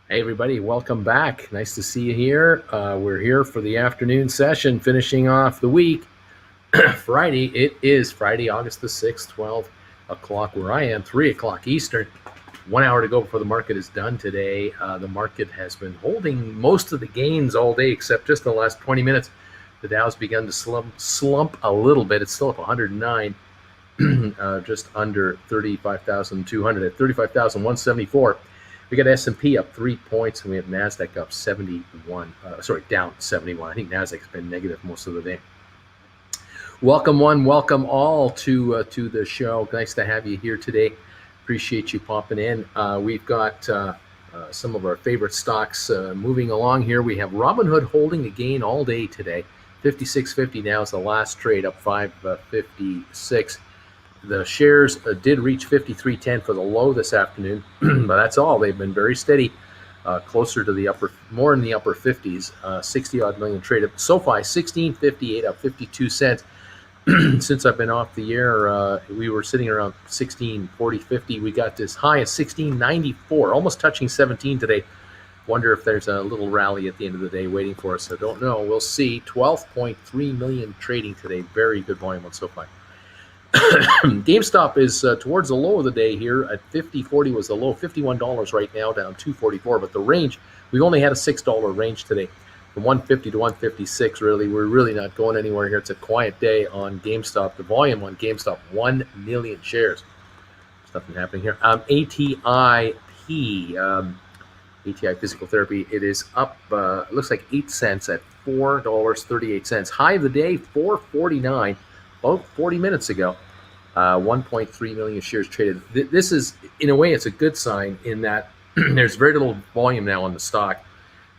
Hey everybody, welcome back. Nice to see you here. We're here for the afternoon session, finishing off the week. Friday, it is Friday, August the 6th, 12 o'clock where I am, 3 o'clock Eastern. 1 hour to go before the market is done today. The market has been holding most of the gains all day, except just the last 20 minutes. The Dow's begun to slump a little bit. It's still up 109, just under 35,200 at 35,174. We got S&P up 3 points, and we have NASDAQ up 71. Down 71. I think NASDAQ's been negative most of the day. Welcome welcome all to the show. Nice to have you here today. Appreciate you popping in. We've got some of our favorite stocks moving along here. We have Robinhood holding a gain all day today. 56.50 now is the last trade, up 5.56. The shares did reach 53.10 for the low this afternoon, but that's all. They've been very steady, closer to the more in the upper 50s, 60-odd million traded. SOFI 16.58, up 52 cents. Since I've been off the air, we were sitting around 16.40.50. We got this high of 16.94, almost touching 17 today. Wonder if there's a little rally at the end of the day waiting for us. I don't know. We'll see. 12.3 million trading today. Very good volume on SOFI. GameStop is towards the low of the day here at 50.40 was the low, $51 right now, down 2.44. But the range, we've only had a $6 range today, from 150 to 156. Really, we're really not going anywhere here. It's a quiet day on GameStop. The volume on GameStop, 1 million shares. There's nothing happening here. ATI Physical Therapy, it is up, it looks like 8 cents at $4.38. High of the day, 4.49, about 40 minutes ago. 1.3 million shares traded. This is, in a way, it's a good sign in that there's very little volume now on the stock,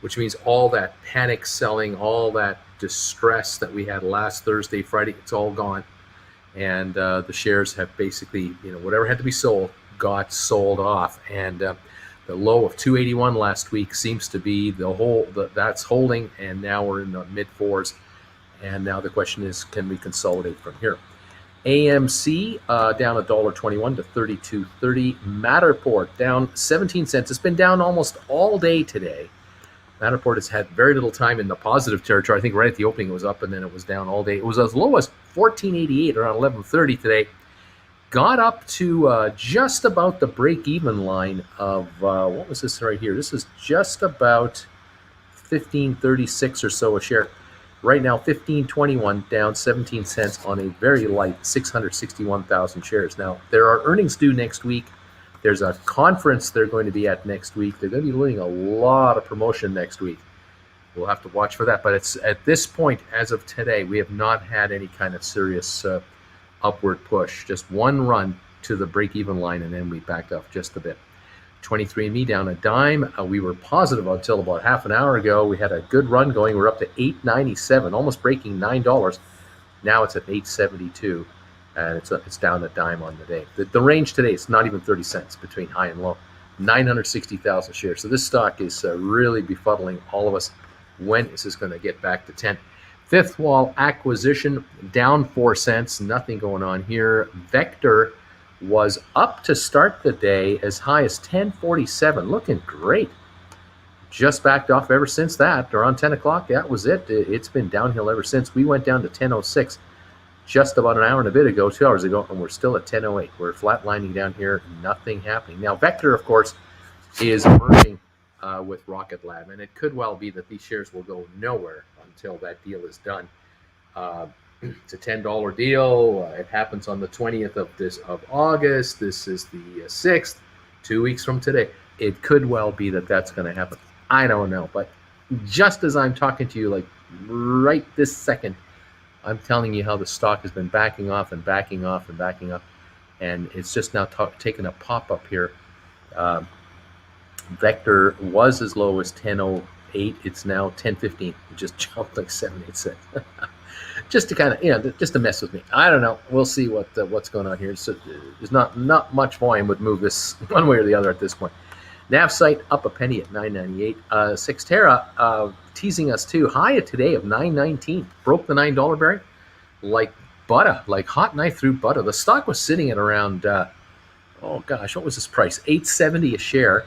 which means all that panic selling, all that distress that we had last Thursday, Friday, it's all gone. And the shares have basically, whatever had to be sold got sold off. And the low of 281 last week seems to be that's holding, and now we're in the mid fours. And now the question is, can we consolidate from here? AMC down $1.21 to 32.30. Matterport down 17 cents. It's been down almost all day today. Matterport has had very little time in the positive territory. I think right at the opening it was up, and then it was down all day. It was as low as 14.88 around 11.30 today. Got up to just about the break-even line of, what was this right here? This is just about 15.36 or so a share. Right now, 15.21, down 17 cents on a very light 661,000 shares. Now, there are earnings due next week. There's a conference they're going to be at next week. They're going to be doing a lot of promotion next week. We'll have to watch for that. But it's at this point, as of today, we have not had any kind of serious upward push. Just one run to the break-even line, and then we backed off just a bit. 23andMe down a dime. We were positive until about half an hour ago. We had a good run going. We're up to $8.97, almost breaking $9. Now it's at $8.72, and it's down a dime on the day. The range today is not even 30 cents between high and low. 960,000 shares. So this stock is really befuddling all of us. When is this going to get back to 10? Fifth Wall Acquisition down 4 cents. Nothing going on here. Vector was up to start the day as high as 10.47, looking great. Just backed off ever since that, around 10 o'clock. That was it. It's been downhill ever since. We went down to 10.06 just about an hour and a bit ago, 2 hours ago, and we're still at 10.08. We're flatlining down here, nothing happening. Now, Vector, of course, is merging with Rocket Lab, and it could well be that these shares will go nowhere until that deal is done. It's a $10 deal. It happens on the 20th of August. This is the 6th, 2 weeks from today. It could well be that that's going to happen. I don't know. But just as I'm talking to you, like right this second, I'm telling you how the stock has been backing off and backing off and backing up. And it's just now taking a pop up here. Vector was as low as 10.08. It's now 10.15. It just jumped like 7-8 cents. Just to kind of, just to mess with me. I don't know. We'll see what's going on here. So there's not much volume would move this one way or the other at this point. NavSite up a penny at 9.98. Cyxtera teasing us too. High today of 9.19. Broke the $9 barrier like butter, like hot knife through butter. The stock was sitting at around, oh gosh, what was this price? $8.70 a share.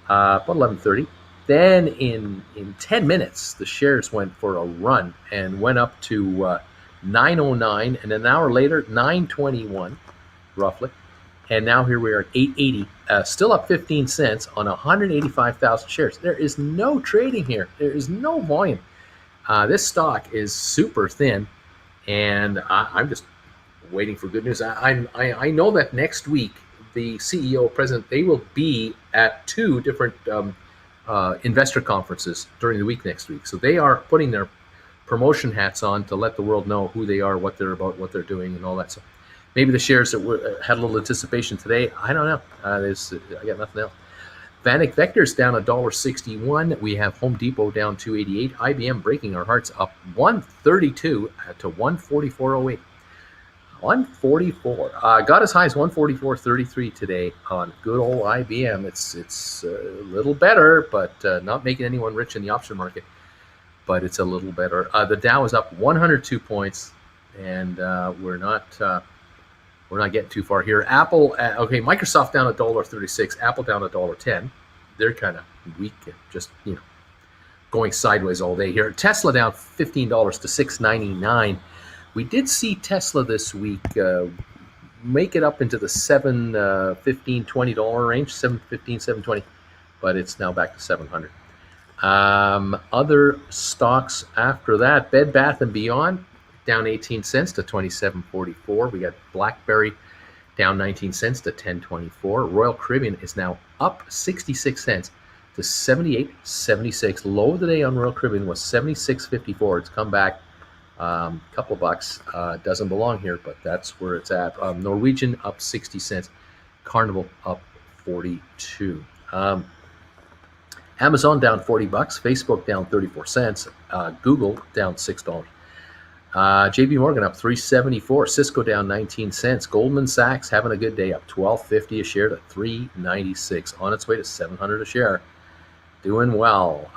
about 11:30. Then in 10 minutes, the shares went for a run and went up to 909, and an hour later, 921, roughly. And now here we are at 880, still up 15 cents on 185,000 shares. There is no trading here. There is no volume. This stock is super thin, and I'm just waiting for good news. I know that next week the CEO, president, they will be at two different investor conferences during the week next week. So they are putting their promotion hats on to let the world know who they are, what they're about, what they're doing, and all that. So maybe the shares that had a little anticipation today, I don't know. I got nothing else. Vanek Vector's down $1.61. We have Home Depot down $2.88. IBM breaking our hearts up 132 to 144.08. 144. Got as high as 144.33 today on good old IBM. It's a little better, but not making anyone rich in the option market. But it's a little better. The Dow is up 102 points, and we're not getting too far here. Apple, okay, Microsoft down $1.36. Apple down $1.10. They're kind of weak, just going sideways all day here. Tesla down $15 to $6.99. We did see Tesla this week make it up into the $7, $15, $20 range, $7.15, $7.20, but it's now back to $700. Other stocks after that, Bed Bath & Beyond down 18 cents to 27.44. We got BlackBerry down 19 cents to 10.24. Royal Caribbean is now up 66 cents to 78.76. Low of the day on Royal Caribbean was 76.54. It's come back a couple of bucks. Doesn't belong here, but that's where it's at. Norwegian up 60 cents. Carnival up 42. Amazon down 40 bucks. Facebook down 34 cents. Google down $6. JP Morgan up 374. Cisco down 19 cents. Goldman Sachs having a good day, up 12.50 a share to 396, on its way to 700 a share. Doing well.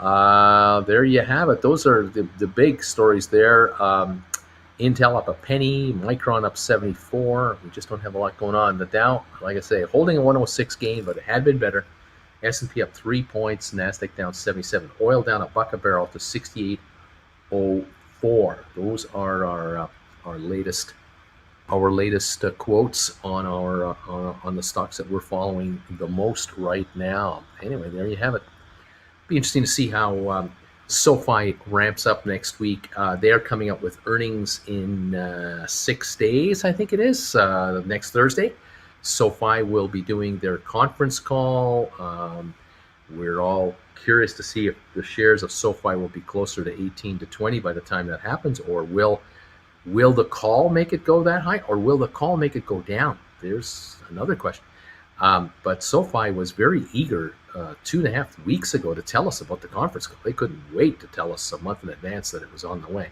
There you have it. Those are the big stories there. Intel up a penny. Micron up 74. We just don't have a lot going on. The Dow, like I say, holding a 106 gain, but it had been better. S&P up 3 points. NASDAQ down 77. Oil down $1 a barrel to 68.04. Those are our latest quotes on on the stocks that we're following the most right now. Anyway, there you have it. Be interesting to see how SOFI ramps up next week. They are coming up with earnings in 6 days, I think it is, next Thursday. SOFI will be doing their conference call. We're all curious to see if the shares of SOFI will be closer to 18 to 20 by the time that happens, or will the call make it go that high, or will the call make it go down? There's another question. But SOFI was very eager 2.5 weeks ago to tell us about the conference call. They couldn't wait to tell us a month in advance that it was on the way.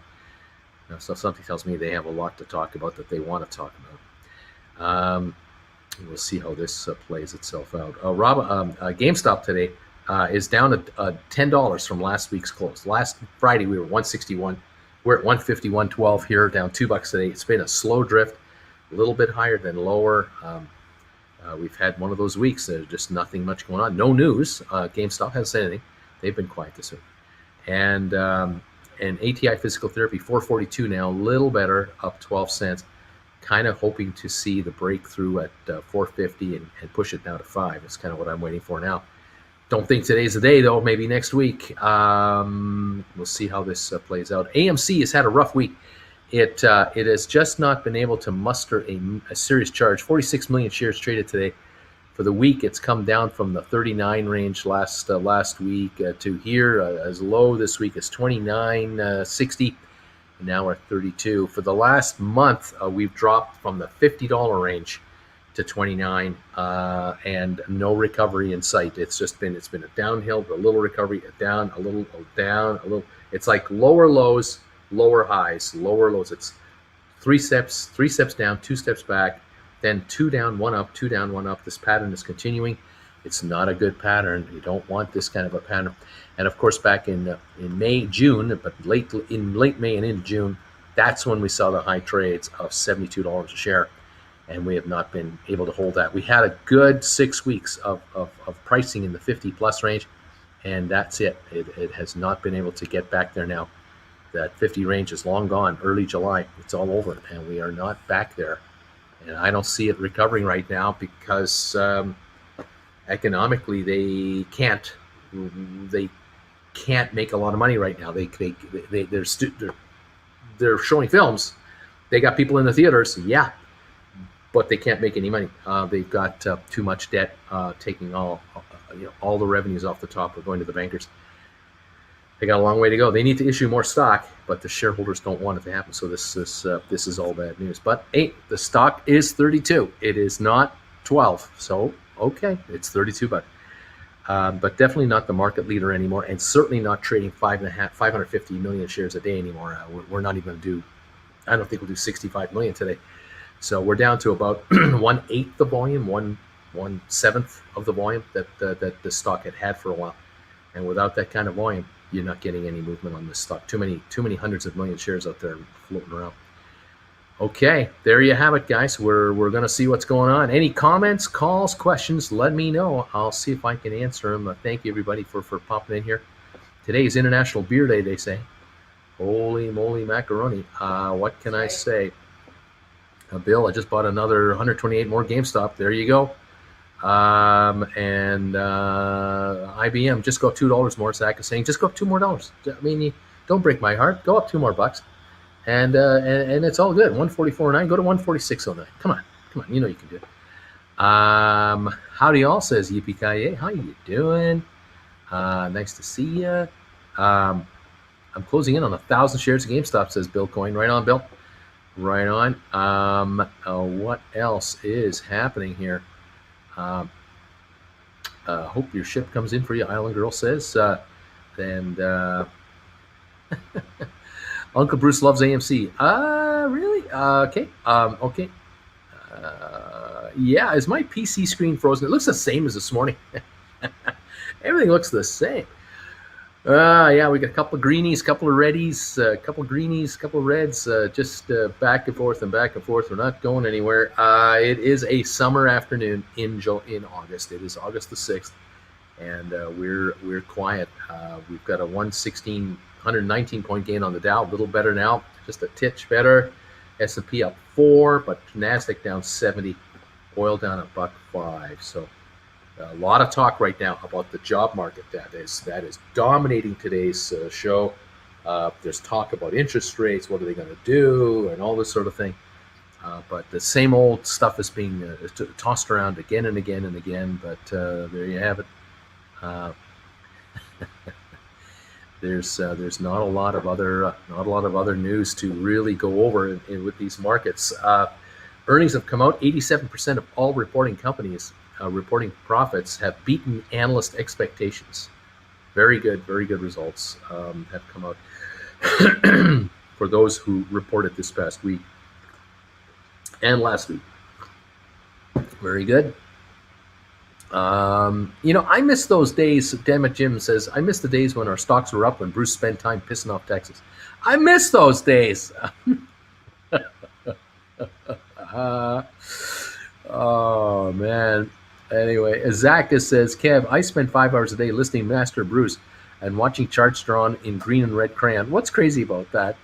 So something tells me they have a lot to talk about that they want to talk about. We'll see how this plays itself out. GameStop today is down at $10 from last week's close. Last Friday we were 161. We're at 151.12 here, down $2 today. It's been a slow drift, a little bit higher than lower. We've had one of those weeks. There's just nothing much going on. No news. GameStop hasn't said anything. They've been quiet this week. And ATI Physical Therapy, 442 now, a little better, up 12 cents. Kind of hoping to see the breakthrough at 450 and push it down to 5. It's kind of what I'm waiting for now. Don't think today's the day, though. Maybe next week. We'll see how this plays out. AMC has had a rough week. It has just not been able to muster a serious charge. 46 million shares traded today. For the week, it's come down from the 39 range last week to here as low this week as 29.60. Now we're at 32. For the last month, we've dropped from the $50 range to 29, and no recovery in sight. It's been a downhill, a little recovery, a down, a little down, a little. It's like lower lows, lower highs, lower lows. It's three steps down, 2 steps back, then 2 down, 1 up, 2 down, 1 up. This pattern is continuing. It's not a good pattern. You don't want this kind of a pattern. And of course, back in May, June, but late May and into June, that's when we saw the high trades of $72 a share. and we have not been able to hold that. We had a good 6 weeks of pricing in the 50 plus range, and that's it. It has not been able to get back there now. That 50 range is long gone. Early July, it's all over, and we are not back there. And I don't see it recovering right now because economically they can't make a lot of money right now. They're showing films. They got people in the theaters, yeah, but they can't make any money. They've got too much debt, taking all the revenues off the top or going to the bankers. They got a long way to go. They need to issue more stock, but the shareholders don't want it to happen. So this is all bad news. But hey, the stock is 32. It is not 12. So okay, it's 32 bucks. But definitely not the market leader anymore, and certainly not trading 550 million shares a day anymore. We're not even going to do. I don't think we'll do 65 million today. So we're down to about 1/8 the volume, 1/7 of the volume that the stock had for a while. And without that kind of volume, you're not getting any movement on this stock. Too many hundreds of million shares out there floating around. Okay, there you have it, guys. We're going to see what's going on. Any comments, calls, questions, let me know. I'll see if I can answer them. Thank you, everybody, for popping in here. Today is International Beer Day, they say. Holy moly macaroni. What can I say? Bill, I just bought another 128 more GameStop. There you go. And IBM, just go up $2 more. Zach is saying, just go up $2 more. I mean, don't break my heart. Go up $2 more. And it's all good. 144.09. Go to 146.09. Come on. You know you can do it. Howdy all, says Yippee-ki-yay. How you doing? Nice to see you. I'm closing in on 1,000 shares of GameStop, says Bill Coin. Right on, Bill. Right on. What else is happening here? Hope your ship comes in for you, Island Girl says. Uncle Bruce loves AMC. Really? Okay. Okay. Yeah, is my PC screen frozen? It looks the same as this morning. Everything looks the same. Yeah, we got a couple of greenies, couple of reddies, couple of greenies, couple of reds, just back and forth and back and forth. We're not going anywhere. It is a summer afternoon in August. It is August the 6th, and we're quiet. We've got a 119 point gain on the Dow, a little better now, just a titch better. S&P up 4, but Nasdaq down 70, oil down $1.05. So a lot of talk right now about the job market. That is dominating today's show. There's talk about interest rates. What are they going to do, and all this sort of thing. But the same old stuff is being tossed around again and again and again. But there you have it. There's not a lot of other news to really go over with these markets. Earnings have come out. 87% of all reporting companies reporting profits have beaten analyst expectations. Very good results have come out for those who reported this past week and last week. Very good. I miss those days. Damn it, Jim says, I miss the days when our stocks were up when Bruce spent time pissing off Texas. I miss those days. Oh, man. Anyway, Zach says, Kev, I spend 5 hours a day listening to Master Bruce and watching charts drawn in green and red crayon. What's crazy about that?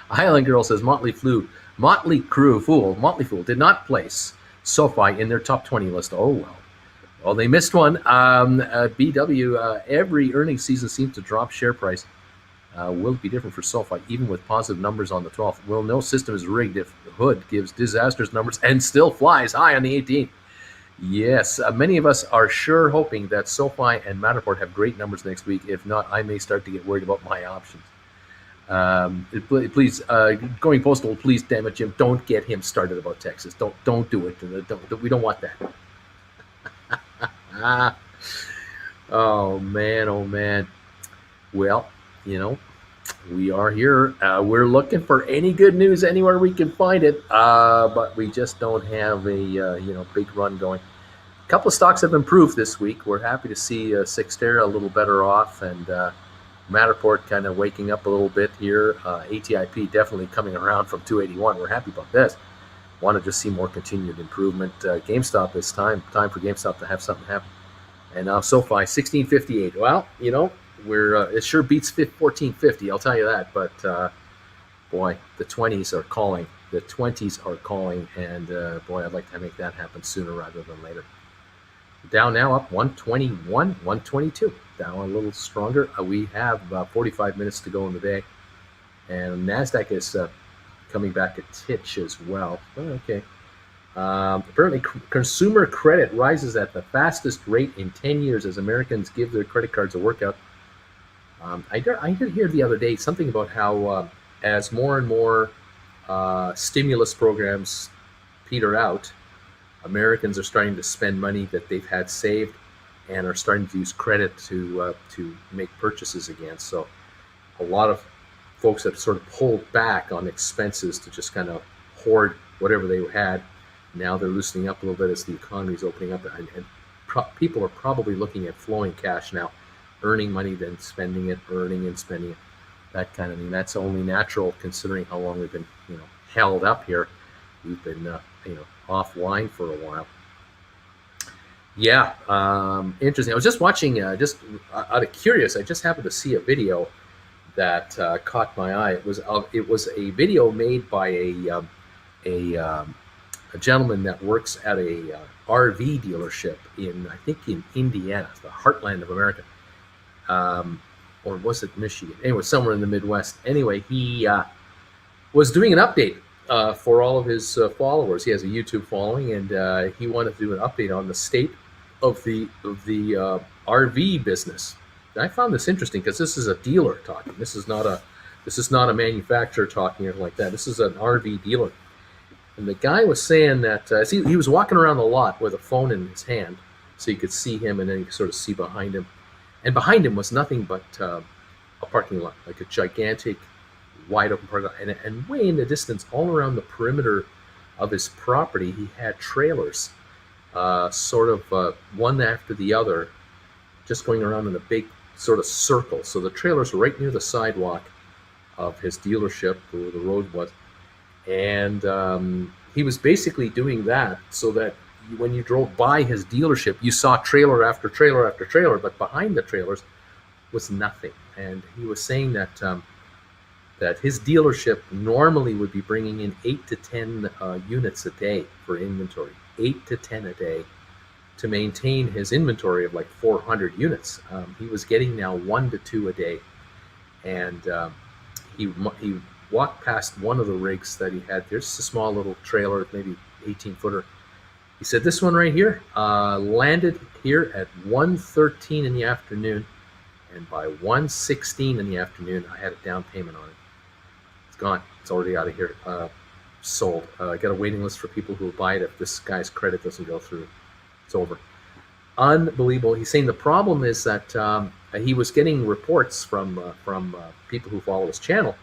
Highland Girl says, Motley Fool did not place SOFI in their top 20 list. Oh, well, they missed one. BW, every earnings season seems to drop share price. Will it be different for SOFI, even with positive numbers on the 12th? Well, no system is rigged if Hood gives disastrous numbers and still flies high on the 18th. Yes, many of us are sure hoping that SOFI and Matterport have great numbers next week. If not, I may start to get worried about my options. Please, going postal, please, damn it, Jim, don't get him started about Texas. Don't do it. We don't want that. Oh man. Well, we are here. We're looking for any good news anywhere we can find it, but we just don't have a big run going. A couple of stocks have improved this week. We're happy to see Cyxtera a little better off, and Matterport kind of waking up a little bit here. ATIP definitely coming around from 281. We're happy about this. Want to just see more continued improvement. GameStop, it's time for GameStop to have something happen. And now SoFi 1658. Well, we're it sure beats 1450. I'll tell you that. But boy, the 20s are calling. The 20s are calling, and boy, I'd like to make that happen sooner rather than later. Dow now up 121, 122. Dow a little stronger. We have about 45 minutes to go in the day, and NASDAQ is coming back a titch as well. Oh, okay. Apparently, consumer credit rises at the fastest rate in 10 years as Americans give their credit cards a workout. I did hear the other day something about how as more and more stimulus programs peter out, Americans are starting to spend money that they've had saved and are starting to use credit to make purchases again. So a lot of folks have sort of pulled back on expenses to just kind of hoard whatever they had. Now they're loosening up a little bit as the economy is opening up, and people are probably looking at flowing cash now, earning money, then spending it, earning and spending it, that kind of thing. That's only natural considering how long we've been, held up here. We've been, offline for a while. Yeah, interesting. I was just watching, just out of curious, I just happened to see a video that caught my eye. It was a video made by a gentleman that works at a RV dealership in Indiana, the heartland of America, or was it Michigan? Anyway, somewhere in the Midwest. Anyway, he was doing an update for all of his followers. He has a YouTube following, and he wanted to do an update on the state of the RV business. And I found this interesting because this is a dealer talking. This is not a manufacturer talking or anything like that. This is an RV dealer. And the guy was saying that he was walking around the lot with a phone in his hand, so you could see him, and then you could sort of see behind him. And behind him was nothing but a parking lot, like a gigantic, wide open parking lot. And way in the distance, all around the perimeter of his property, he had trailers, sort of one after the other, just going around in a big sort of circle. So the trailers were right near the sidewalk of his dealership, where the road was. And he was basically doing that so that when you drove by his dealership, you saw trailer after trailer after trailer, but behind the trailers was nothing. And he was saying that that his dealership normally would be bringing in 8 to 10 units a day for inventory, 8 to 10 a day, to maintain his inventory of like 400 units. He was getting now 1 to 2 a day, and he walked past one of the rigs that he had. There's a small little trailer, maybe 18-footer. He said, this one right here landed here at 1:13 in the afternoon, and by 1:16 in the afternoon, I had a down payment on it. It's gone. It's already out of here. Sold. I got a waiting list for people who will buy it if this guy's credit doesn't go through. It's over. Unbelievable. He's saying the problem is that he was getting reports from people who follow his channel.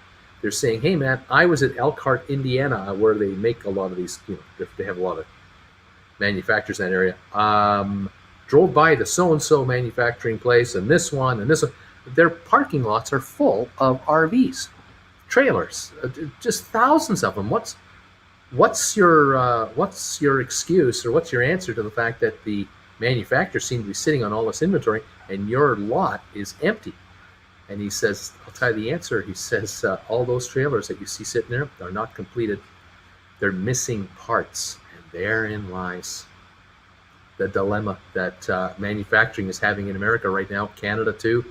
They're saying, hey, man, I was at Elkhart, Indiana, where they make a lot of these, they have a lot of manufacturers in that area. Drove by the so-and-so manufacturing place and this one and this one. Their parking lots are full of RVs, trailers, just thousands of them. What's your excuse, or what's your answer to the fact that the manufacturers seem to be sitting on all this inventory and your lot is empty? And he says, I'll tell you the answer. He says, all those trailers that you see sitting there are not completed. They're missing parts. And therein lies the dilemma that manufacturing is having in America right now, Canada too,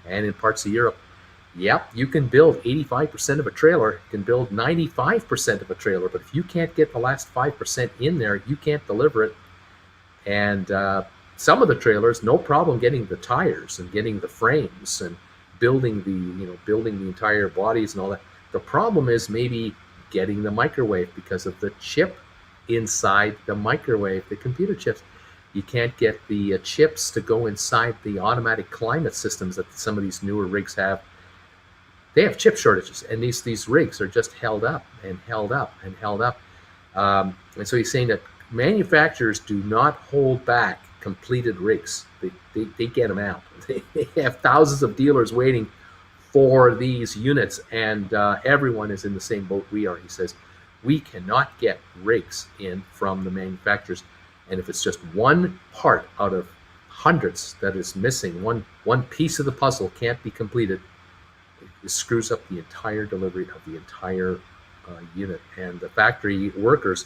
and in parts of Europe. Yep, you can build 85% of a trailer, you can build 95% of a trailer, but if you can't get the last 5% in there, you can't deliver it. And some of the trailers, no problem getting the tires and getting the frames and building the entire bodies and all that. The problem is maybe getting the microwave, because of the chip inside the microwave, the computer chips. You can't get the chips to go inside the automatic climate systems that some of these newer rigs have. They have chip shortages, and these rigs are just held up and held up and held up. And so he's saying that manufacturers do not hold back completed rigs. They get them out. They have thousands of dealers waiting for these units, and everyone is in the same boat we are. He says, we cannot get rigs in from the manufacturers, and if it's just one part out of hundreds that is missing, one piece of the puzzle can't be completed, it screws up the entire delivery of the entire unit. And the factory workers,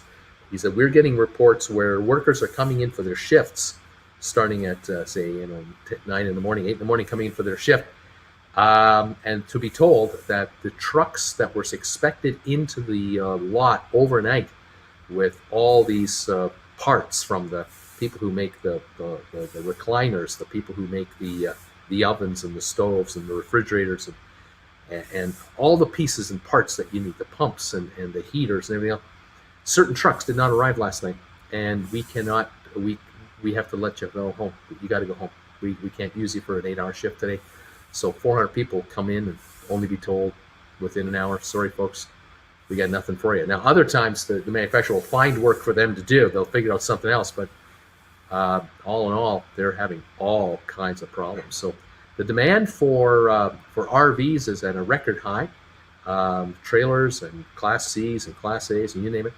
he said, we're getting reports where workers are coming in for their shifts, starting at say 9 in the morning, 8 in the morning, coming in for their shift, and to be told that the trucks that were expected into the lot overnight with all these parts from the people who make the recliners, the people who make the ovens and the stoves and the refrigerators and all the pieces and parts that you need, the pumps and the heaters and everything else, certain trucks did not arrive last night, and we have to let you go home. You got to go home. We can't use you for an 8-hour shift today. So 400 people come in and only be told within an hour, sorry folks, we got nothing for you. Now other times the manufacturer will find work for them to do. They'll figure out something else, but all in all, they're having all kinds of problems. So the demand for RVs is at a record high. Trailers and Class Cs and Class As and you name it.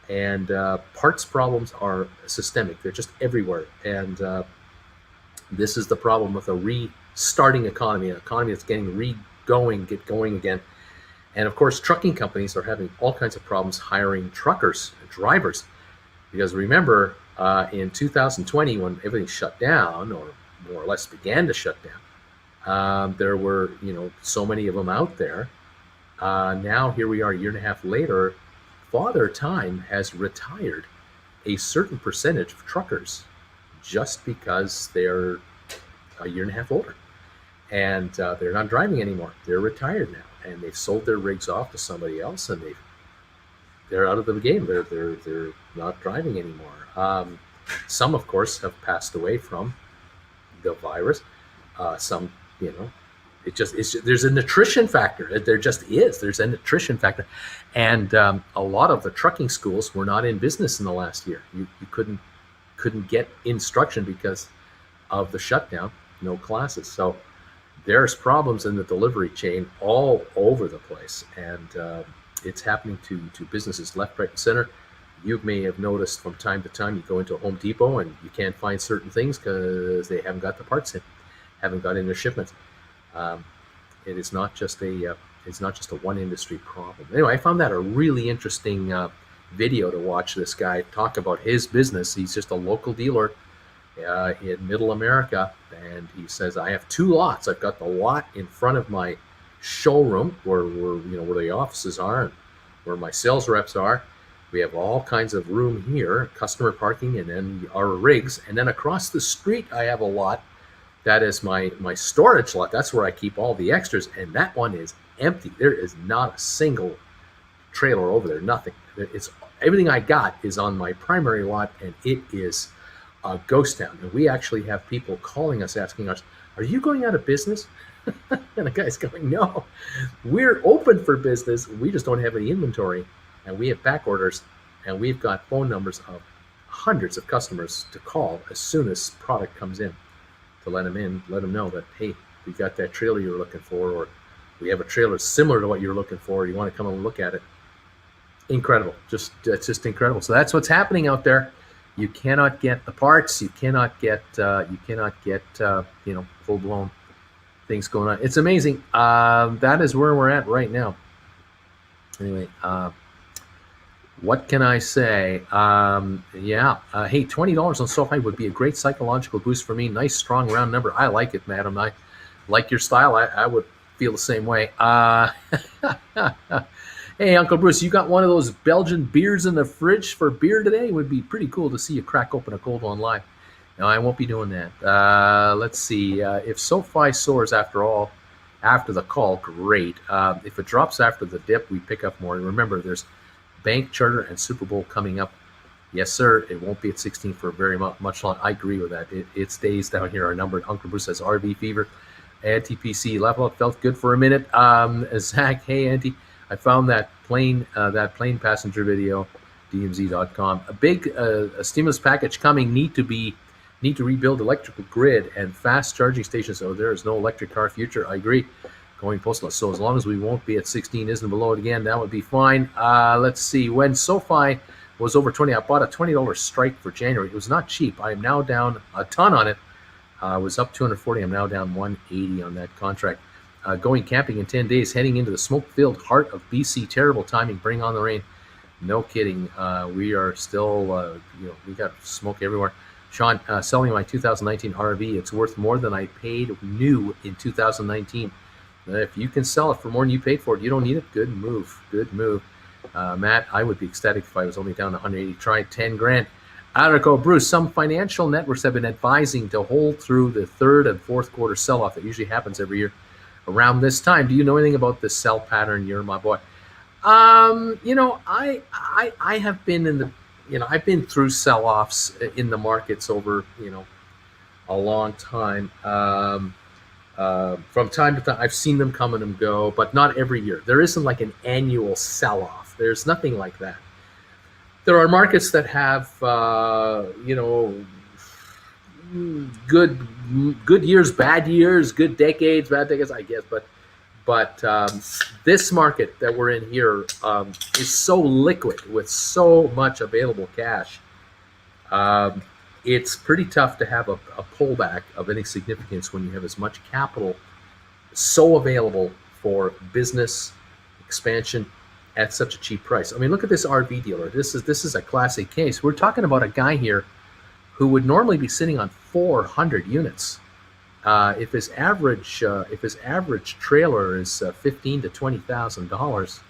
And parts problems are systemic. They're just everywhere. And this is the problem with a restarting economy, an economy that's get going again. And of course, trucking companies are having all kinds of problems hiring truckers and drivers. Because remember, in 2020, when everything shut down, or more or less began to shut down, there were so many of them out there. Now here we are a year and a half later. Father Time has retired a certain percentage of truckers just because they're a year and a half older, and they're not driving anymore. They're retired now, and they've sold their rigs off to somebody else, and they're out of the game. They're not driving anymore. Some, of course, have passed away from the virus. Some, there's a nutrition factor. There just is. There's a nutrition factor, and a lot of the trucking schools were not in business in the last year. You couldn't get instruction because of the shutdown. No classes. So there's problems in the delivery chain all over the place, and it's happening to businesses left, right, and center. You may have noticed from time to time you go into a Home Depot and you can't find certain things because they haven't got the parts in, haven't got in their shipments. It is not just a one industry problem. Anyway, I found that a really interesting video to watch this guy talk about his business. He's just a local dealer in Middle America, and he says, I have 2 lots. I've got the lot in front of my showroom where the offices are and where my sales reps are. We have all kinds of room here, customer parking, and then our rigs. And then across the street, I have a lot that is my storage lot. That's where I keep all the extras, and that one is empty. There is not a single trailer over there, nothing. It's everything I got is on my primary lot, and it is a ghost town. And we actually have people calling us, asking us, are you going out of business? And the guy's going, no, we're open for business. We just don't have any inventory, and we have back orders, and we've got phone numbers of hundreds of customers to call as soon as product comes in, to let them know that, hey, we got that trailer you were looking for, or we have a trailer similar to what you're looking for. You want to come and look at it. Incredible. It's just incredible. So that's what's happening out there. You cannot get the parts. You cannot get full-blown things going on. It's amazing. That is where we're at right now. Anyway, what can I say? Hey, $20 on SOFI would be a great psychological boost for me. Nice, strong, round number. I like it, madam. I like your style. I would feel the same way. Hey, Uncle Bruce, you got one of those Belgian beers in the fridge for beer today? It would be pretty cool to see you crack open a cold one live. No, I won't be doing that. Let's see. If SOFI soars after the call, great. If it drops after the dip, we pick up more. And remember, there's Bank, Charter, and Super Bowl coming up. Yes, sir. It won't be at 16 for very much long. I agree with that. It stays down here. Our number, Uncle Bruce says RV fever. Anti-PC level up, felt good for a minute. Zach, hey, Auntie. I found that plane passenger video, DMZ.com. A big stimulus package coming. Need to rebuild electrical grid and fast charging stations. So there is no electric car future. I agree. going postless. So as long as we won't be at 16, isn't below it again, that would be fine. Let's see. When SOFI was over 20, I bought a $20 strike for January. It was not cheap. I am now down a ton on it. I was up 240. I'm now down 180 on that contract. Going camping in 10 days, heading into the smoke-filled heart of BC. Terrible timing. Bring on the rain. No kidding. We are still, we got smoke everywhere. Sean, selling my 2019 RV. It's worth more than I paid new in 2019. If you can sell it for more than you paid for it, you don't need it. Good move. Good move. Matt, I would be ecstatic if I was only down 180. Try 10 grand. Article, Bruce, some financial networks have been advising to hold through the third and fourth quarter sell-off that usually happens every year around this time. Do you know anything about this sell pattern? You're my boy. I have been in the, I've been through sell-offs in the markets over, a long time. From time to time, I've seen them come and go, but not every year. There isn't like an annual sell-off. There's nothing like that. There are markets that have, good years, bad years, good decades, bad decades, I guess. But this market that we're in here is so liquid with so much available cash. It's pretty tough to have a pullback of any significance when you have as much capital so available for business expansion at such a cheap price. I mean, look at this RV dealer. This is a classic case. We're talking about a guy here who would normally be sitting on 400 units. If his average trailer is $15,000 to $20,000,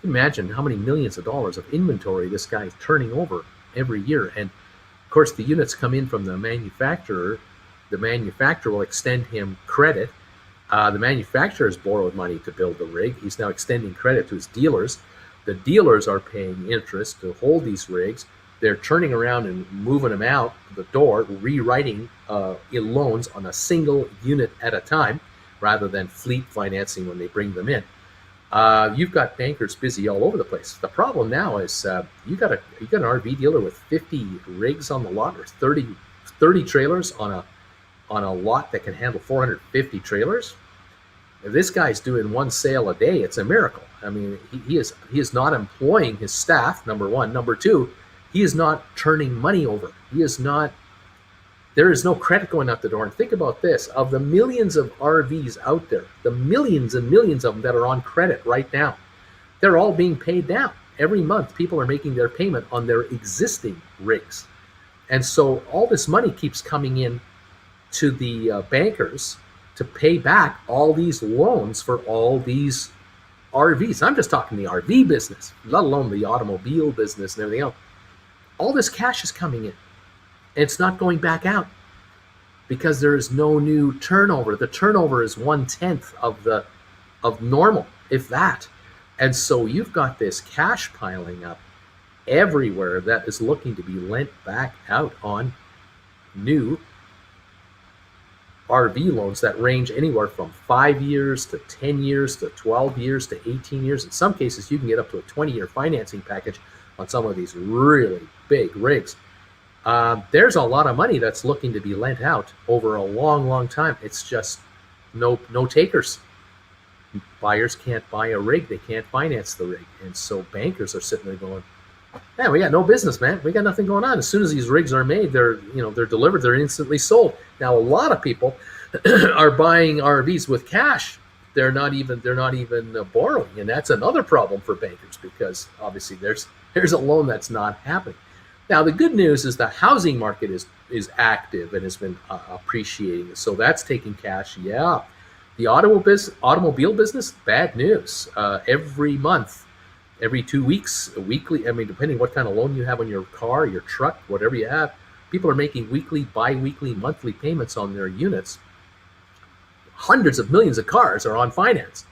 imagine how many millions of dollars of inventory this guy is turning over every year. And of course, the units come in from the manufacturer. The manufacturer will extend him credit. The manufacturer has borrowed money to build the rig. He's now extending credit to his dealers. The dealers are paying interest to hold these rigs. They're turning around and moving them out the door, rewriting in loans on a single unit at a time, rather than fleet financing when they bring them in. You've got bankers busy all over the place. The problem now is you got an RV dealer with 50 rigs on the lot, or 30 trailers on a lot that can handle 450 trailers. If this guy's doing one sale a day, it's a miracle. I mean, he is not employing his staff, number one. Number two, he is not turning money over. There is no credit going out the door. And think about this, of the millions of RVs out there, the millions and millions of them that are on credit right now, they're all being paid down. Every month, people are making their payment on their existing rigs. And so all this money keeps coming in to the bankers to pay back all these loans for all these RVs. I'm just talking the RV business, let alone the automobile business and everything else. All this cash is coming in. It's not going back out because there is no new turnover. The turnover is 1/10 of normal, if that. And so you've got this cash piling up everywhere that is looking to be lent back out on new RV loans that range anywhere from 5 years to 10 years to 12 years to 18 years. In some cases, you can get up to a 20-year financing package on some of these really big rigs. There's a lot of money that's looking to be lent out over a long, long time. It's just no takers. Buyers can't buy a rig. They can't finance the rig. And so bankers are sitting there going, man, we got no business, man. We got nothing going on. As soon as these rigs are made, they're delivered, they're instantly sold. Now, a lot of people are buying RVs with cash. They're not even borrowing. And that's another problem for bankers, because obviously there's a loan that's not happening. Now, the good news is the housing market is active and has been appreciating. So that's taking cash. Yeah. The automobile business, bad news. Every month, every 2 weeks, weekly, I mean, depending what kind of loan you have on your car, your truck, whatever you have, people are making weekly, bi-weekly, monthly payments on their units. Hundreds of millions of cars are on finance.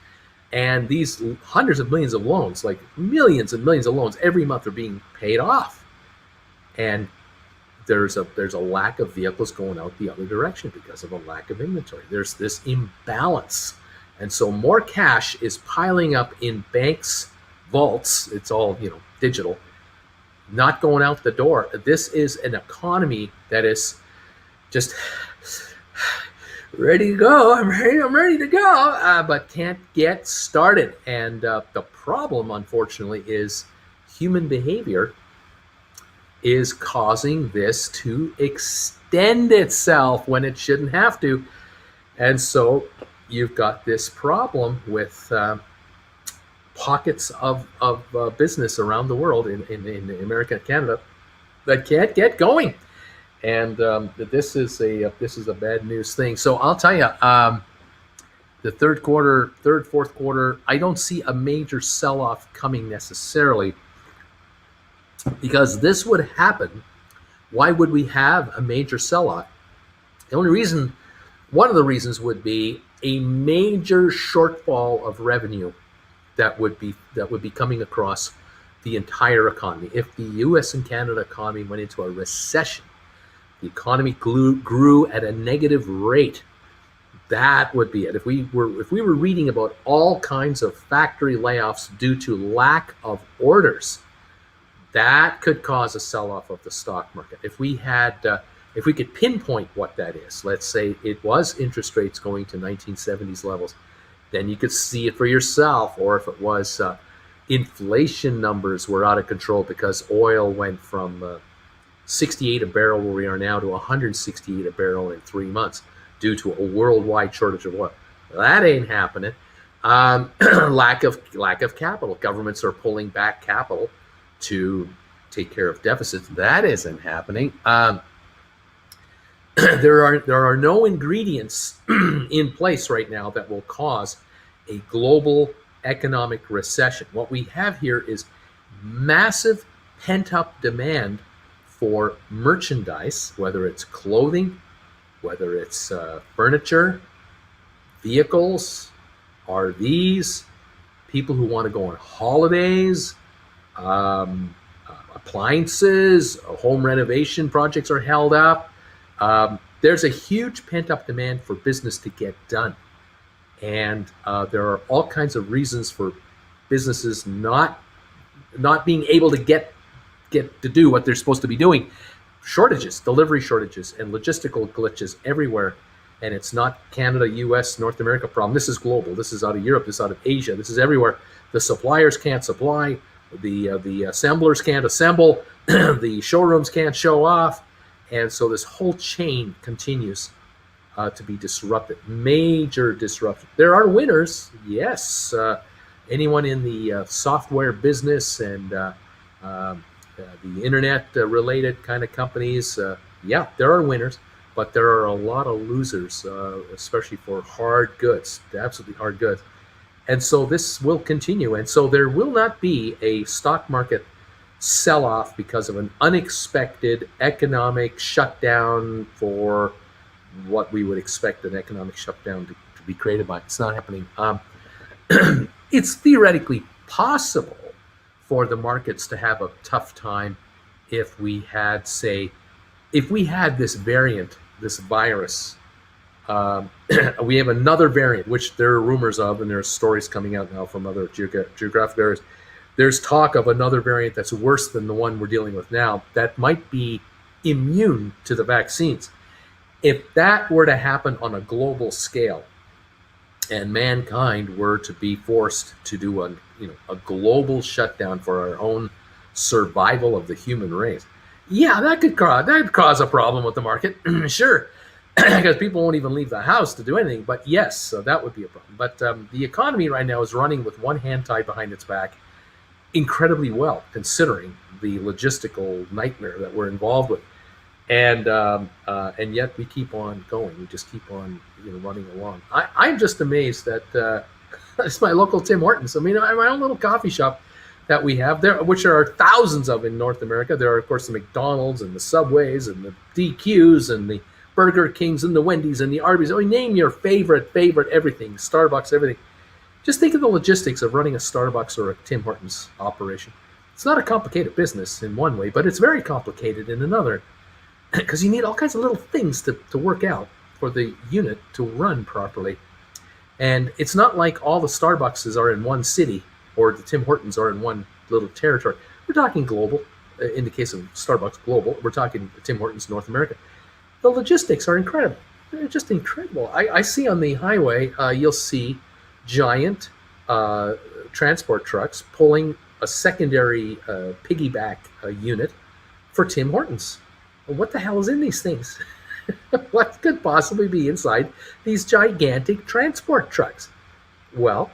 And these hundreds of millions of loans, like millions and millions of loans every month, are being paid off. And there's a lack of vehicles going out the other direction because of a lack of inventory. There's this imbalance. And so more cash is piling up in banks' vaults. It's all, digital, not going out the door. This is an economy that is just ready to go. I'm ready to go, but can't get started. And the problem, unfortunately, is human behavior is causing this to extend itself when it shouldn't have to. And so you've got this problem with pockets of business around the world in America and Canada that can't get going. And this is a bad news thing. So I'll tell you, the fourth quarter, I don't see a major sell-off coming necessarily, because this would happen. Why would we have a major sell-off? The only reason, one of the reasons, would be a major shortfall of revenue that would be coming across the entire economy. If the U.S. and Canada economy went into a recession, the economy grew at a negative rate, that would be it. If we were reading about all kinds of factory layoffs due to lack of orders, that could cause a sell-off of the stock market. If we could pinpoint what that is, let's say it was interest rates going to 1970s levels, then you could see it for yourself. Or if it was inflation numbers were out of control because oil went from 68 a barrel, where we are now, to 168 a barrel in 3 months due to a worldwide shortage of oil. That ain't happening. Lack of capital. Governments are pulling back capital to take care of deficits. That isn't happening. There are no ingredients in place right now that will cause a global economic recession. What we have here is massive pent-up demand for merchandise, whether it's clothing, whether it's furniture, vehicles, RVs, people who want to go on holidays, appliances, home renovation projects are held up. There's a huge pent-up demand for business to get done. And there are all kinds of reasons for businesses not being able to get to do what they're supposed to be doing. Shortages, delivery shortages, and logistical glitches everywhere. And it's not Canada, US, North America problem. This is global. This is out of Europe. This is out of Asia. This is everywhere. The suppliers can't supply. The assemblers can't assemble. The showrooms can't show off. And so this whole chain continues to be disrupted. Major disruption. There are winners, yes. Anyone in the software business and the internet-related kind of companies, yeah, there are winners, but there are a lot of losers, especially for hard goods, absolutely hard goods. And so this will continue. And so there will not be a stock market sell-off because of an unexpected economic shutdown for what we would expect an economic shutdown to be created by. It's not happening. It's theoretically possible for the markets to have a tough time if we had this variant, this virus. We have another variant, which there are rumors of, and there are stories coming out now from other geographic areas. There's talk of another variant that's worse than the one we're dealing with now that might be immune to the vaccines. If that were to happen on a global scale, and mankind were to be forced to do a global shutdown for our own survival of the human race, yeah, that could cause a problem with the market, sure, because people won't even leave the house to do anything. But yes, so that would be a problem. But the economy right now is running with one hand tied behind its back incredibly well, considering the logistical nightmare that we're involved with. And yet we keep on going. We just keep on running along. I'm just amazed that it's my local Tim Hortons. I mean, my own little coffee shop that we have there, which there are thousands of in North America. There are, of course, the McDonald's and the Subways and the DQs and the Burger Kings and the Wendy's and the Arby's. Oh, name your favorite everything, Starbucks, everything. Just think of the logistics of running a Starbucks or a Tim Hortons operation. It's not a complicated business in one way, but it's very complicated in another, because you need all kinds of little things to work out for the unit to run properly. And it's not like all the Starbucks are in one city or the Tim Hortons are in one little territory. We're talking global. In the case of Starbucks, global. We're talking Tim Hortons, North America. The logistics are incredible. they're just incredible. I see on the highway, you'll see giant uh, transport trucks pulling a secondary piggyback unit for Tim Hortons. What the hell is in these things? What could possibly be inside these gigantic transport trucks? Well,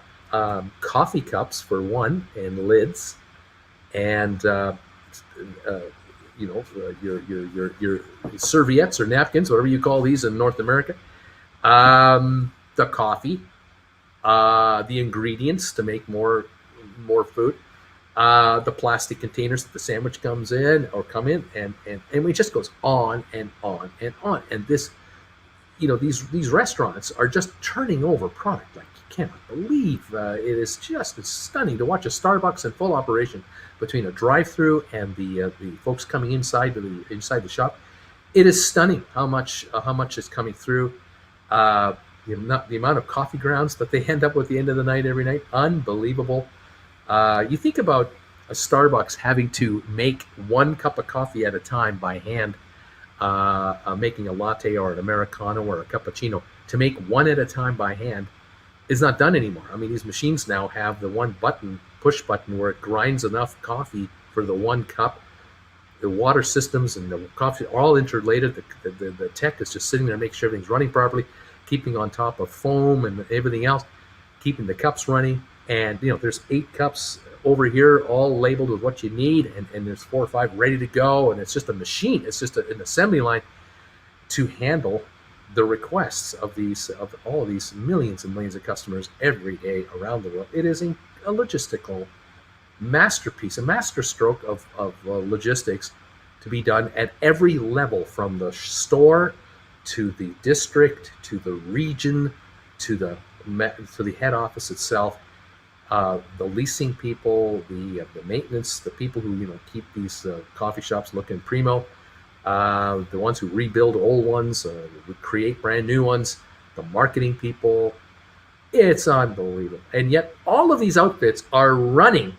coffee cups for one, and lids, and uh, your serviettes or napkins, whatever you call these in North America. The coffee, the ingredients to make more food, the plastic containers that the sandwich comes in or come in, and it just goes on and on and on. And this, these restaurants are just turning over product like you cannot believe. It's stunning to watch a Starbucks in full operation between a drive-through and the folks coming inside the shop. It is stunning how much is coming through. The amount of coffee grounds that they end up with at the end of the night every night, unbelievable. You think about a Starbucks having to make one cup of coffee at a time by hand, making a latte or an Americano or a cappuccino. To make one at a time by hand is not done anymore. I mean, these machines now have the one push button, where it grinds enough coffee for the one cup. The water systems and the coffee are all interrelated. The tech is just sitting there, making sure everything's running properly, keeping on top of foam and everything else, keeping the cups running. And there's 8 cups over here, all labeled with what you need, and there's 4 or 5 ready to go. And it's just a machine. It's just an assembly line to handle the requests of all of these millions and millions of customers every day around the world. It is a logistical masterpiece, a masterstroke of logistics to be done at every level, from the store to the district to the region to the head office itself. The leasing people, the maintenance, the people who keep these coffee shops looking primo, the ones who rebuild old ones, create brand new ones, the marketing people. It's unbelievable. And yet all of these outfits are running.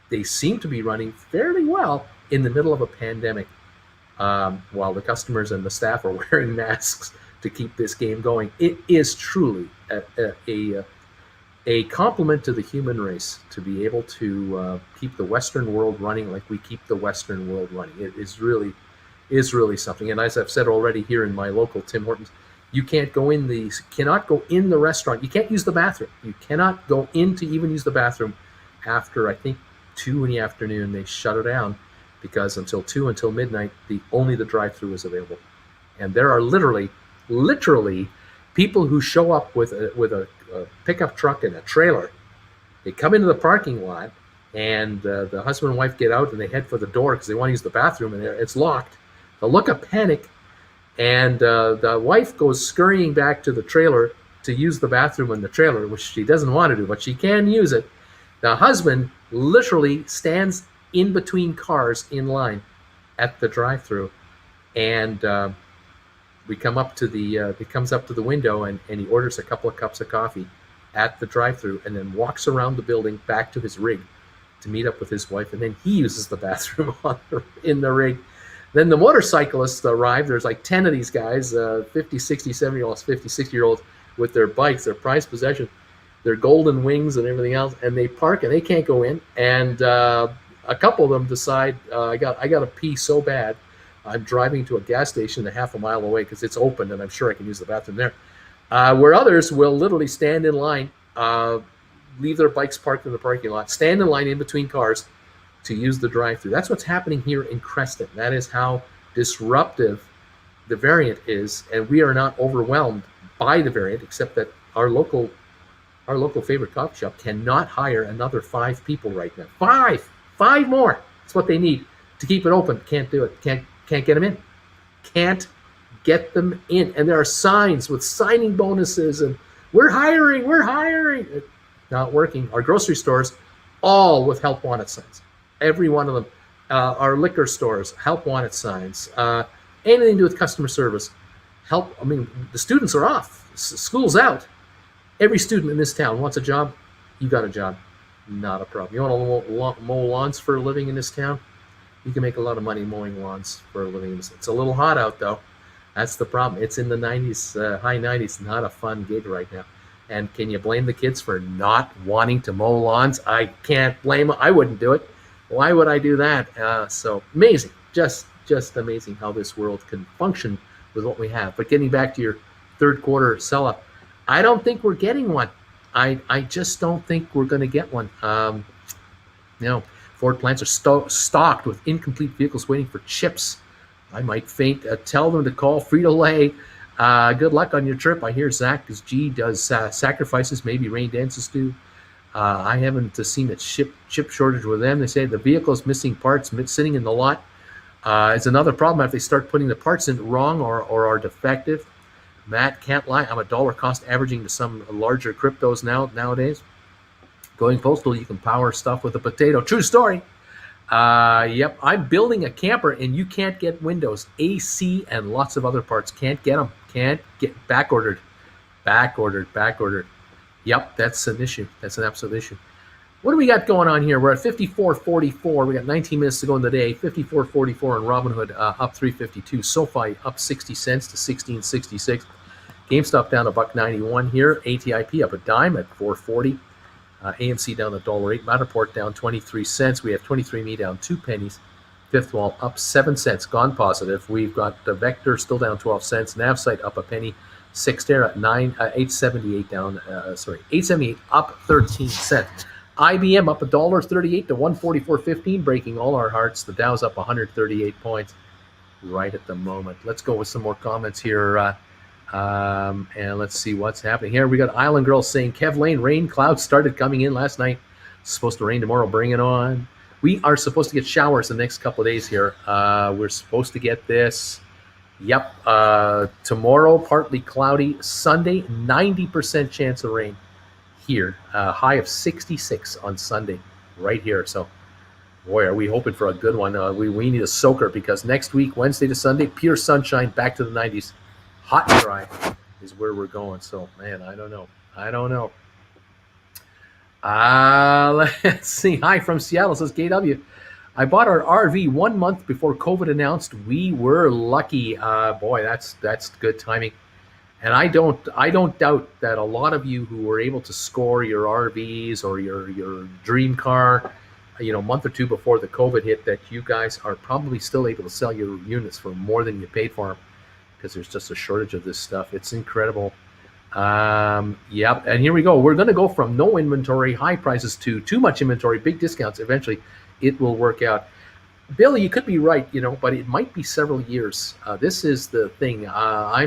They seem to be running fairly well in the middle of a pandemic, while the customers and the staff are wearing masks to keep this game going. It is truly a compliment to the human race to be able to keep the Western world running like we keep the Western world running. It is really something. And as I've said already, here in my local Tim Hortons, you cannot go in the restaurant. You can't use the bathroom. You cannot go in to even use the bathroom after, I think, 2 in the afternoon. They shut it down because until midnight, only the drive-through is available. And there are literally people who show up with a pickup truck and a trailer. They come into the parking lot, and the husband and wife get out and they head for the door because they want to use the bathroom, and it's locked. The look of panic, and the wife goes scurrying back to the trailer to use the bathroom in the trailer, which she doesn't want to do, but she can use it. The husband literally stands in between cars in line at the drive-through, and he comes up to the window, and he orders a couple of cups of coffee at the drive-through, and then walks around the building back to his rig to meet up with his wife, and then he uses the bathroom in the rig. Then the motorcyclists arrive. There's like 10 of these guys, 50, 60, 70-year-olds, 50, 60-year-olds with their bikes, their prized possession, their golden wings and everything else, and they park, and they can't go in. And a couple of them decide, I got to pee so bad, I'm driving to a gas station a half a mile away because it's open, and I'm sure I can use the bathroom there. Where others will literally stand in line, leave their bikes parked in the parking lot, stand in line in between cars to use the drive-through. That's what's happening here in Creston. That is how disruptive the variant is, and we are not overwhelmed by the variant, except that our local favorite coffee shop cannot hire another 5 people right now. Five more. That's what they need to keep it open. Can't do it. Can't get them in. Can't get them in. And there are signs with signing bonuses and we're hiring. Not working. Our grocery stores, all with help wanted signs. Every one of them. Our liquor stores, help wanted signs. Anything to do with customer service, help. I mean, the students are off. School's out. Every student in this town wants a job. You got a job. Not a problem. You want to mow lawns for a living in this town? You can make a lot of money mowing lawns for a living. It's a little hot out, though. That's the problem. It's in the 90s, high 90s. Not a fun gig right now. And can you blame the kids for not wanting to mow lawns? I can't blame them. I wouldn't do it. Why would I do that? So amazing, just amazing how this world can function with what we have. But getting back to your third quarter sell-off, I don't think we're getting one. I just don't think we're going to get one. No, Ford plants are stocked with incomplete vehicles waiting for chips. I might faint. Tell them to call Frito-Lay. Good luck on your trip. I hear Zach does sacrifices, maybe rain dances too. I haven't seen a chip shortage with them. They say the vehicle's missing parts sitting in the lot. It's another problem if they start putting the parts in wrong or are defective. Matt, can't lie. I'm a dollar cost averaging to some larger cryptos nowadays. Going postal, you can power stuff with a potato. True story. Yep, I'm building a camper and you can't get windows, AC, and lots of other parts. Can't get them. Can't get backordered. Yep, that's an issue. That's an absolute issue. What do we got going on here? We're at 54.44. We got 19 minutes to go in the day. 54.44 on Robinhood, up 352. SoFi up 60 cents to 16.66. GameStop down $1.91 here. ATIP up a dime at 4.40. AMC down $1.08. Matterport down 23 cents. We have 23andMe down 2 pennies. Fifth Wall up 7 cents, gone positive. We've got the Vector still down 12 cents. NavSite up a penny. Sixter at 878 down. 878 up 13 cents. IBM up $1.38 to 144.15, breaking all our hearts. The Dow's up 138 points right at the moment. Let's go with some more comments here. And let's see what's happening here. We got Island Girl saying, Kev Lane, rain clouds started coming in last night. It's supposed to rain tomorrow. Bring it on. We are supposed to get showers the next couple of days here. We're supposed to get this. Yep. Tomorrow, partly cloudy. Sunday, 90% chance of rain here. High of 66 on Sunday right here. So, boy, are we hoping for a good one. We need a soaker because next week, Wednesday to Sunday, pure sunshine, back to the 90s. Hot and dry is where we're going. So, man, I don't know. Let's see. Hi from Seattle, says KW. I bought our RV 1 month before COVID announced. We were lucky. Boy, that's good timing. And I don't doubt that a lot of you who were able to score your RVs or your dream car, a month or two before the COVID hit, that you guys are probably still able to sell your units for more than you paid for them because there's just a shortage of this stuff. It's incredible. Yep, and here we go. We're going to go from no inventory, high prices to too much inventory, big discounts. Eventually, it will work out. Billy, you could be right, but it might be several years. This is the thing. I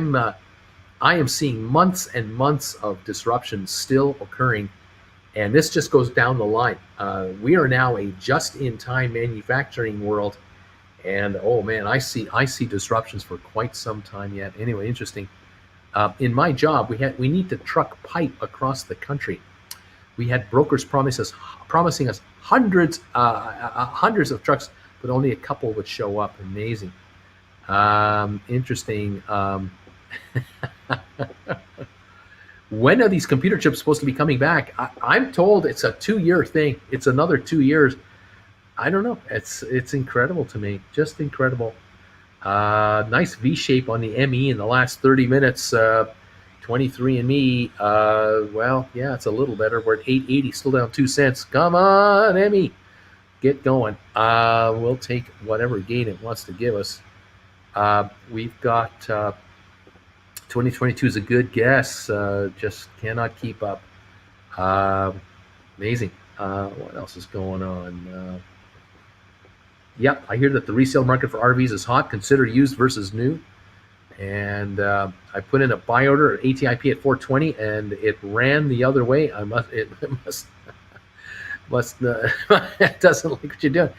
am seeing months and months of disruption still occurring, and this just goes down the line. We are now a just-in-time manufacturing world, and oh man, I see disruptions for quite some time yet. Anyway, interesting. In my job, we need to truck pipe across the country. We had brokers promising us hundreds of trucks, but only a couple would show up. Amazing. Interesting. When are these computer chips supposed to be coming back? I'm told it's a 2-year thing. It's another 2 years. I don't know. It's incredible to me. Just incredible. Nice V shape on the ME in the last 30 minutes. 23andMe. Well, yeah, it's a little better. We're at 880, still down 2 cents. Come on, ME. Get going. We'll take whatever gain it wants to give us. We've got 2022 is a good guess. Just cannot keep up. Amazing. What else is going on? Yep, I hear that the resale market for RVs is hot. Consider used versus new. And I put in a buy order at ATIP at 420, and it ran the other way. It doesn't like what you're doing.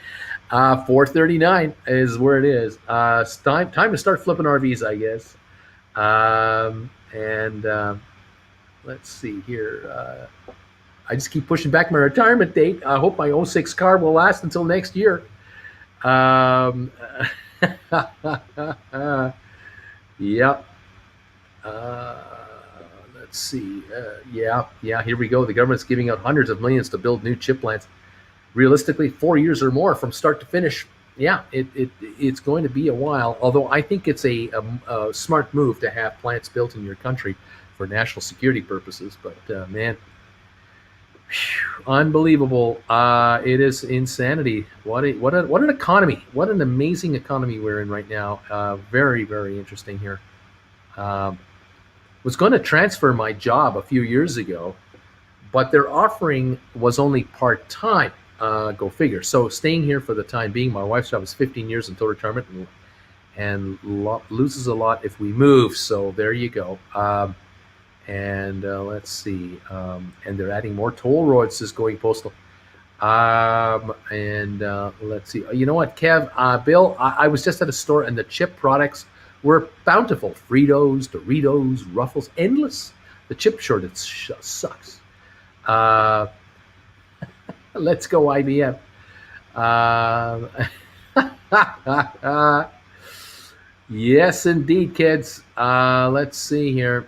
439 is where it is. It's time to start flipping RVs, I guess. Let's see here. I just keep pushing back my retirement date. I hope my 06 car will last until next year. Yep. Let's see. Yeah, here we go. The government's giving out hundreds of millions to build new chip plants. Realistically, 4 years or more from start to finish. yeah, it's going to be a while. Although I think it's a smart move to have plants built in your country for national security purposes. But man, unbelievable! It is insanity. What an economy! What an amazing economy we're in right now. Very very interesting here. Um, was going to transfer my job a few years ago, but their offering was only part time. Go figure. So staying here for the time being. My wife's job is 15 years until retirement, and loses a lot if we move. So there you go. And let's see. And they're adding more toll roads is going postal. And let's see. You know what, Kev? Bill, I was just at a store and the chip products were bountiful. Fritos, Doritos, Ruffles, endless. The chip shortage sucks. Let's go IBM. Yes, indeed, kids. Let's see here.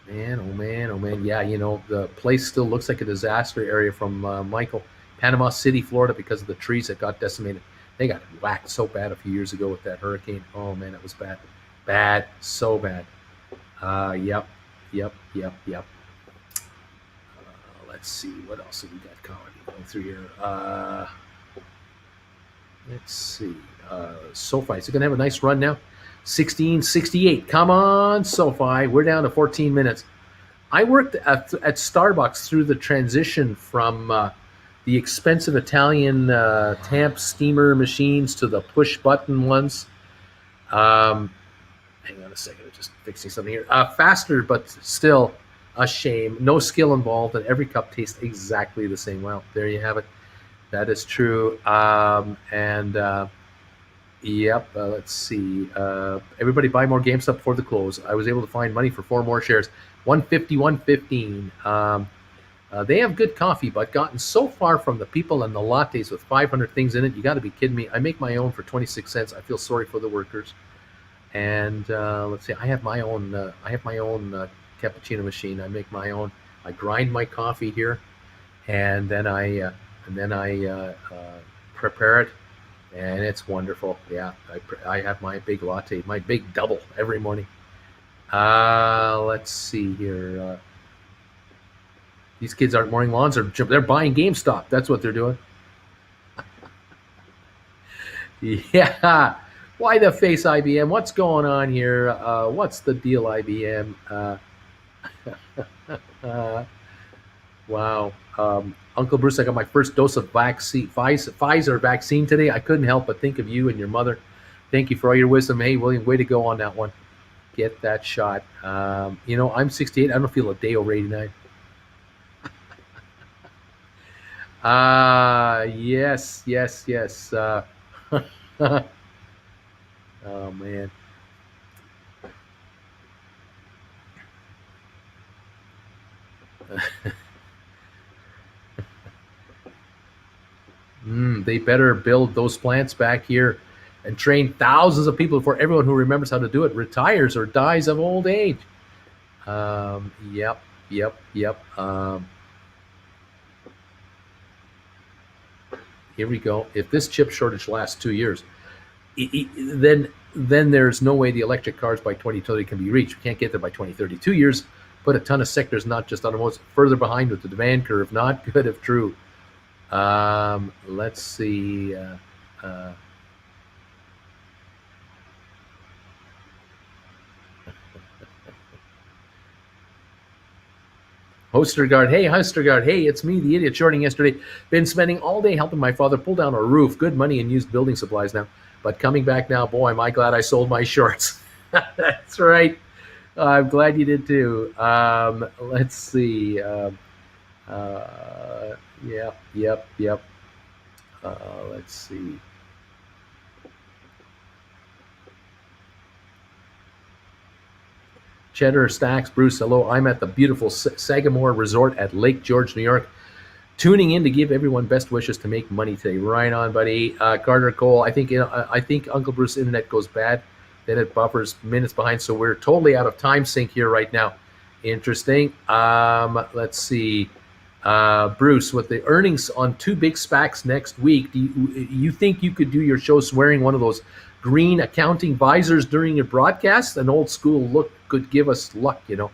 Man, oh man, oh man. Yeah, the place still looks like a disaster area from Michael, Panama City, Florida, because of the trees that got decimated. They got whacked so bad a few years ago with that hurricane. Oh man, it was bad. Bad, so bad. Yep, yep, yep, yep. Let's see, what else have we got going through here? Let's see. SoFi, is it going to have a nice run now? 1668. Come on, SoFi. We're down to 14 minutes. I worked at Starbucks through the transition from the expensive Italian tamp steamer machines to the push button ones. Hang on a second. I'm just fixing something here. Faster, but still a shame. No skill involved, and every cup tastes exactly the same. Well, there you have it. That is true. Yep. Let's see. Everybody buy more GameStop before the close. I was able to find money for 4 more shares. 150, 115. They have good coffee, but gotten so far from the people and the lattes with 500 things in it. You got to be kidding me. I make my own for 26 cents. I feel sorry for the workers. And let's see. I have my own. Cappuccino machine. I make my own. I grind my coffee here, and then I prepare it. And it's wonderful. Yeah, I have my big latte, my big double every morning. Let's see here. These kids aren't mowing lawns; they're buying GameStop. That's what they're doing. Yeah. Why the face, IBM? What's going on here? What's the deal, IBM? Wow. Uncle Bruce, I got my first dose of Pfizer vaccine today. I couldn't help but think of you and your mother. Thank you for all your wisdom. Hey, William, way to go on that one. Get that shot. I'm 68. I don't feel a day over 89. Yes. Oh, man. They better build those plants back here and train thousands of people before everyone who remembers how to do it retires or dies of old age. Yep. Here we go. If this chip shortage lasts 2 years, then there's no way the electric cars by 2030 can be reached. We can't get there by 2030. 2 years put a ton of sectors, not just automotive, further behind with the demand curve. Not good if true. Let's see. Hostergaard, hey, Hostergaard, hey, it's me, the idiot shorting yesterday. Been spending all day helping my father pull down a roof. Good money and used building supplies now. But coming back now, boy, am I glad I sold my shorts. That's right. I'm glad you did too. Let's see. Yep. Let's see. Cheddar Stacks, Bruce, hello. I'm at the beautiful Sagamore Resort at Lake George, New York. Tuning in to give everyone best wishes to make money today. Right on, buddy. Carter Cole, I think Uncle Bruce's internet goes bad. Then it buffers minutes behind, so we're totally out of time sync here right now. Interesting. Let's see. Bruce, with the earnings on two big SPACs next week, do you think you could do your show wearing one of those green accounting visors during your broadcast? An old school look could give us luck, you know.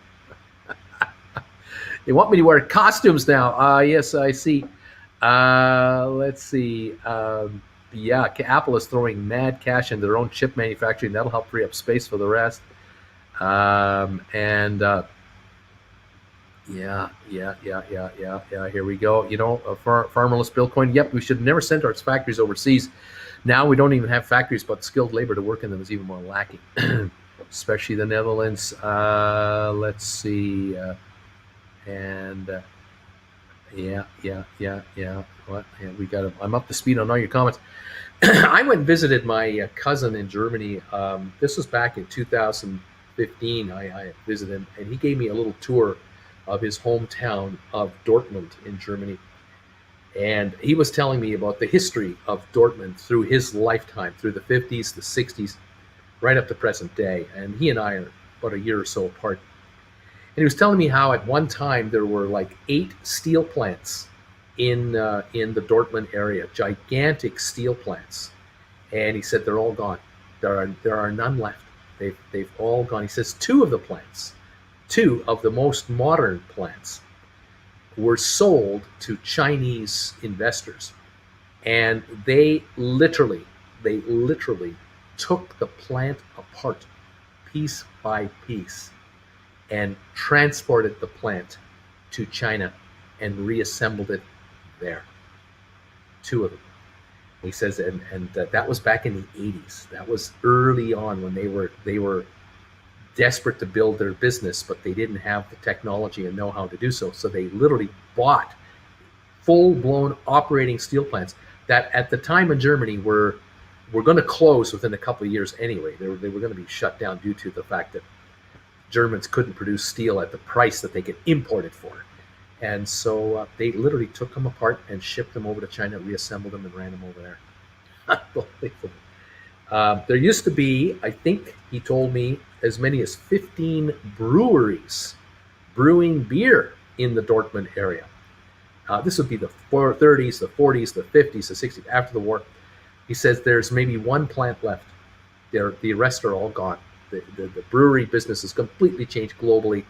They want me to wear costumes now. Yes, I see. Let's see. Yeah, Apple is throwing mad cash into their own chip manufacturing. That'll help free up space for the rest. Yeah. Here we go. You know, farmerless Bitcoin. Yep, we should have never sent our factories overseas. Now we don't even have factories, but skilled labor to work in them is even more lacking, especially the Netherlands. Let's see. Yeah. What? Yeah, we got. I'm up to speed on all your comments. I went and visited my cousin in Germany. This was back in 2015. I visited him, and he gave me a little tour of his hometown of Dortmund in Germany. And he was telling me about the history of Dortmund through his lifetime, through the 50s, the 60s, right up to present day. And he and I are about a year or so apart. And he was telling me how at one time there were like 8 steel plants in the Dortmund area, gigantic steel plants. And he said they're all gone. There are none left. They've all gone. He says 2 of the plants, 2 of the most modern plants, were sold to Chinese investors, and they literally took the plant apart piece by piece and transported the plant to China and reassembled it there. 2 of them. He says, and that was back in the 80s. That was early on when they were desperate to build their business, but they didn't have the technology and know-how to do so. So they literally bought full-blown operating steel plants that at the time in Germany were going to close within a couple of years anyway. They were going to be shut down due to the fact that Germans couldn't produce steel at the price that they could import it for. And so they literally took them apart and shipped them over to China, reassembled them, and ran them over there. Unbelievable. There used to be, I think he told me, as many as 15 breweries brewing beer in the Dortmund area. This would be the 30s, the 40s, the 50s, the 60s, after the war. He says there's maybe 1 plant left. The rest are all gone. The brewery business has completely changed globally.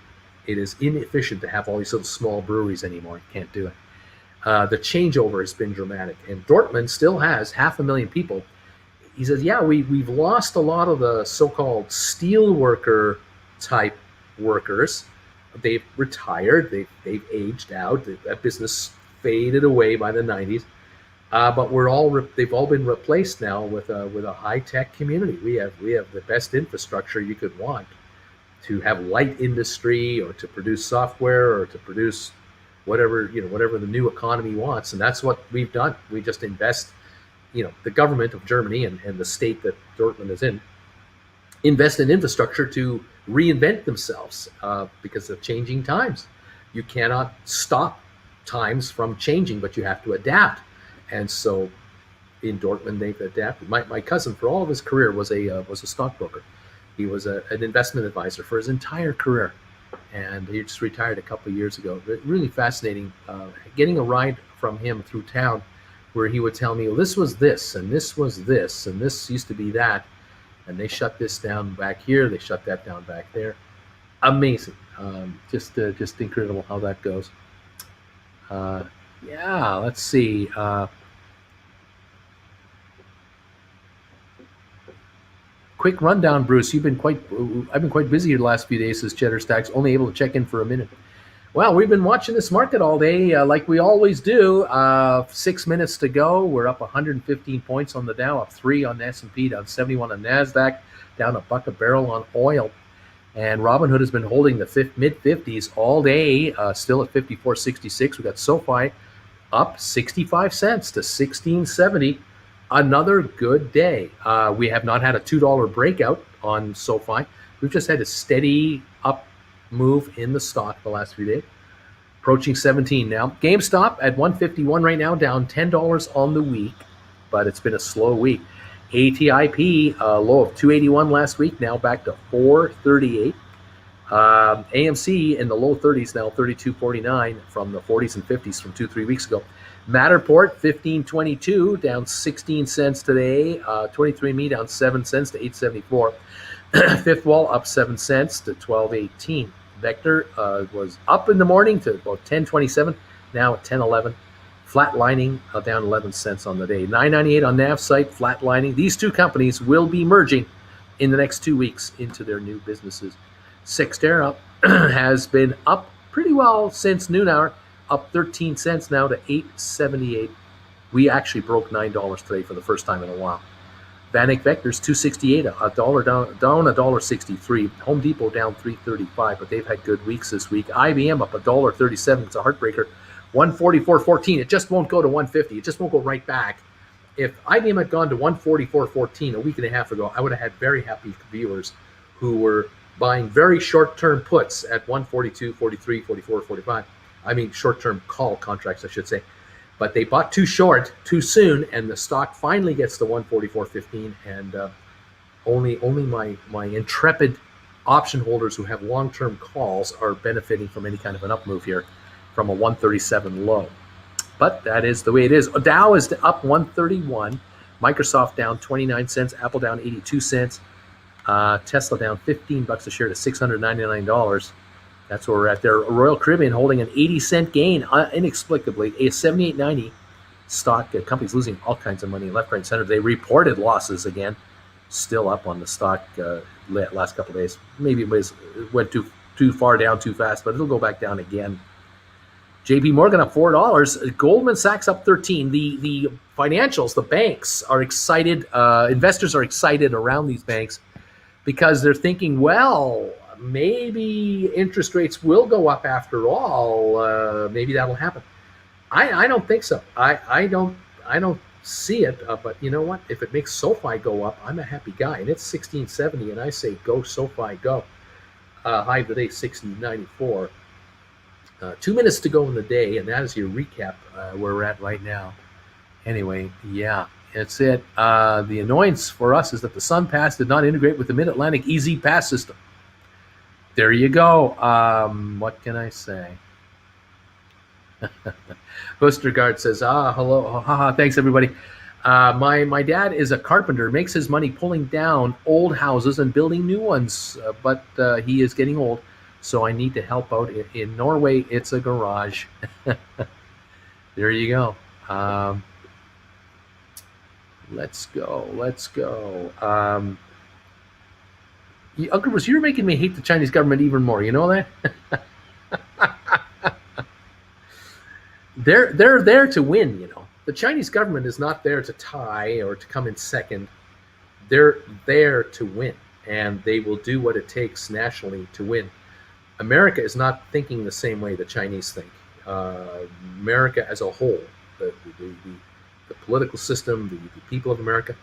It is inefficient to have all these little small breweries anymore. You can't do it. The changeover has been dramatic. And Dortmund still has 500,000 people. He says, yeah, we've lost a lot of the so-called steel worker type workers. They've retired. They've aged out. That business faded away by the 90s. But they've all been replaced now with a high-tech community. We have the best infrastructure you could want to have light industry, or to produce software, or to produce whatever the new economy wants. And that's what we've done. We just invest. The government of Germany and the state that Dortmund is in invest in infrastructure to reinvent themselves because of changing times. You cannot stop times from changing, but you have to adapt. And so in Dortmund, they've adapted. My cousin, for all of his career, was a stockbroker. He was an investment advisor for his entire career. And he just retired a couple of years ago. Really fascinating getting a ride from him through town, where he would tell me, well, this was this, and this was this, and this used to be that, and they shut this down back here, they shut that down back there. Amazing. Just incredible how that goes. Yeah, let's see. Quick rundown, Bruce. I've been quite busy the last few days, says Cheddar Stacks, only able to check in for a minute. Well, we've been watching this market all day, like we always do. 6 minutes to go. We're up 115 points on the Dow, up 3 on the S&P, down 71 on NASDAQ, down $1 a barrel on oil. And Robinhood has been holding the mid-50s all day, still at 54.66. We got SOFI up 65 cents to 16.70. Another good day. We have not had a $2 breakout on SOFI. We've just had a steady up move in the stock the last few days, approaching 17 now. GameStop at 151 right now, down $10 on the week, but it's been a slow week. ATIP low of 281 last week, now back to 438. AMC in the low 30s now, 32.49 from the 40s and 50s from 2-3 weeks ago. Matterport 15.22, down 16 cents today. 23andMe down 7 cents to 8.74. Fifth Wall up 7 cents to 12.18. Vector was up in the morning to about 10.27, now at 10.11. Flatlining down 11 cents on the day. 9.98 on NavSite, flatlining. These two companies will be merging in the next 2 weeks into their new businesses. Cyxtera has been up pretty well since noon hour, up 13 cents now to 8.78. We actually broke $9 today for the first time in a while. Vanek Vectors 268, a dollar down $1.63. Home Depot down 3.35, but they've had good weeks this week. IBM up $1.37. It's a heartbreaker. 144.14. It just won't go to 150. It just won't go right back. If IBM had gone to 144.14 a week and a half ago, I would have had very happy viewers who were buying very short-term puts at 142, 43, 44, 45. I mean, short-term call contracts, I should say. But they bought too short, too soon, and the stock finally gets to 144.15. And only my intrepid option holders who have long-term calls are benefiting from any kind of an up move here from a 137 low. But that is the way it is. Dow is up 131. Microsoft down 29 cents. Apple down 82 cents. Tesla down $15 a share to $699. That's where we're at there. Royal Caribbean holding an 80-cent gain inexplicably. A 78.90 stock. Companies losing all kinds of money left, right, and center. They reported losses again. Still up on the stock last couple of days. Maybe it went too far down too fast, but it'll go back down again. JP Morgan up $4. Goldman Sachs up 13. The financials, the banks are excited. Investors are excited around these banks because they're thinking, well, maybe interest rates will go up after all. Maybe that'll happen. I don't think so. I don't see it. But you know what? If it makes SOFI go up, I'm a happy guy. And it's 1670, and I say go SOFI, go. High of the day 1694. 2 minutes to go in the day, and that is your recap where we're at right now. Anyway, yeah, that's it. The annoyance for us is that the Sun Pass did not integrate with the Mid-Atlantic Easy Pass system. There you go. What can I say? Bustergaard says, hello. Haha, thanks, everybody. My dad is a carpenter, makes his money pulling down old houses and building new ones, but he is getting old. So I need to help out. In Norway, it's a garage. There you go. Let's go. Uncle Bruce, you're making me hate the Chinese government even more. You know that? They're there to win, you know. The Chinese government is not there to tie or to come in second. They're there to win, and they will do what it takes nationally to win. America is not thinking the same way the Chinese think. America as a whole, the political system, the people of America,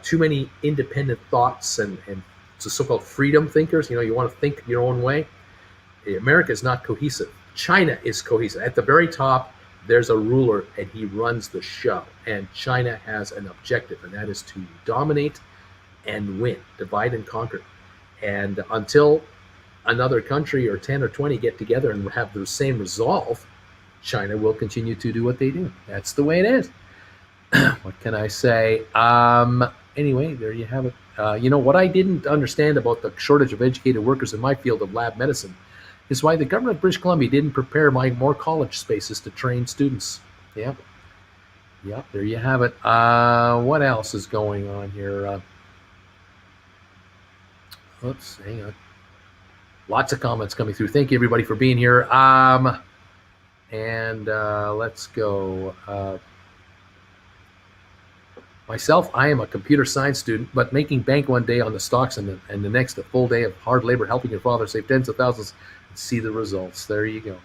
too many independent thoughts and so-called freedom thinkers. You know, you want to think your own way. America is not cohesive. China is cohesive. At the very top, there's a ruler, and he runs the show. And China has an objective, and that is to dominate and win, divide and conquer. And until another country or 10 or 20 get together and have the same resolve, China will continue to do what they do. That's the way it is. What can I say? Anyway, there you have it. You know, what I didn't understand about the shortage of educated workers in my field of lab medicine is why the government of British Columbia didn't prepare more college spaces to train students. Yep, there you have it. What else is going on here? Oops, hang on. Lots of comments coming through. Thank you, everybody, for being here. Let's go. Myself, I am a computer science student, but making bank one day on the stocks and the next a full day of hard labor helping your father save tens of thousands and see the results. There you go.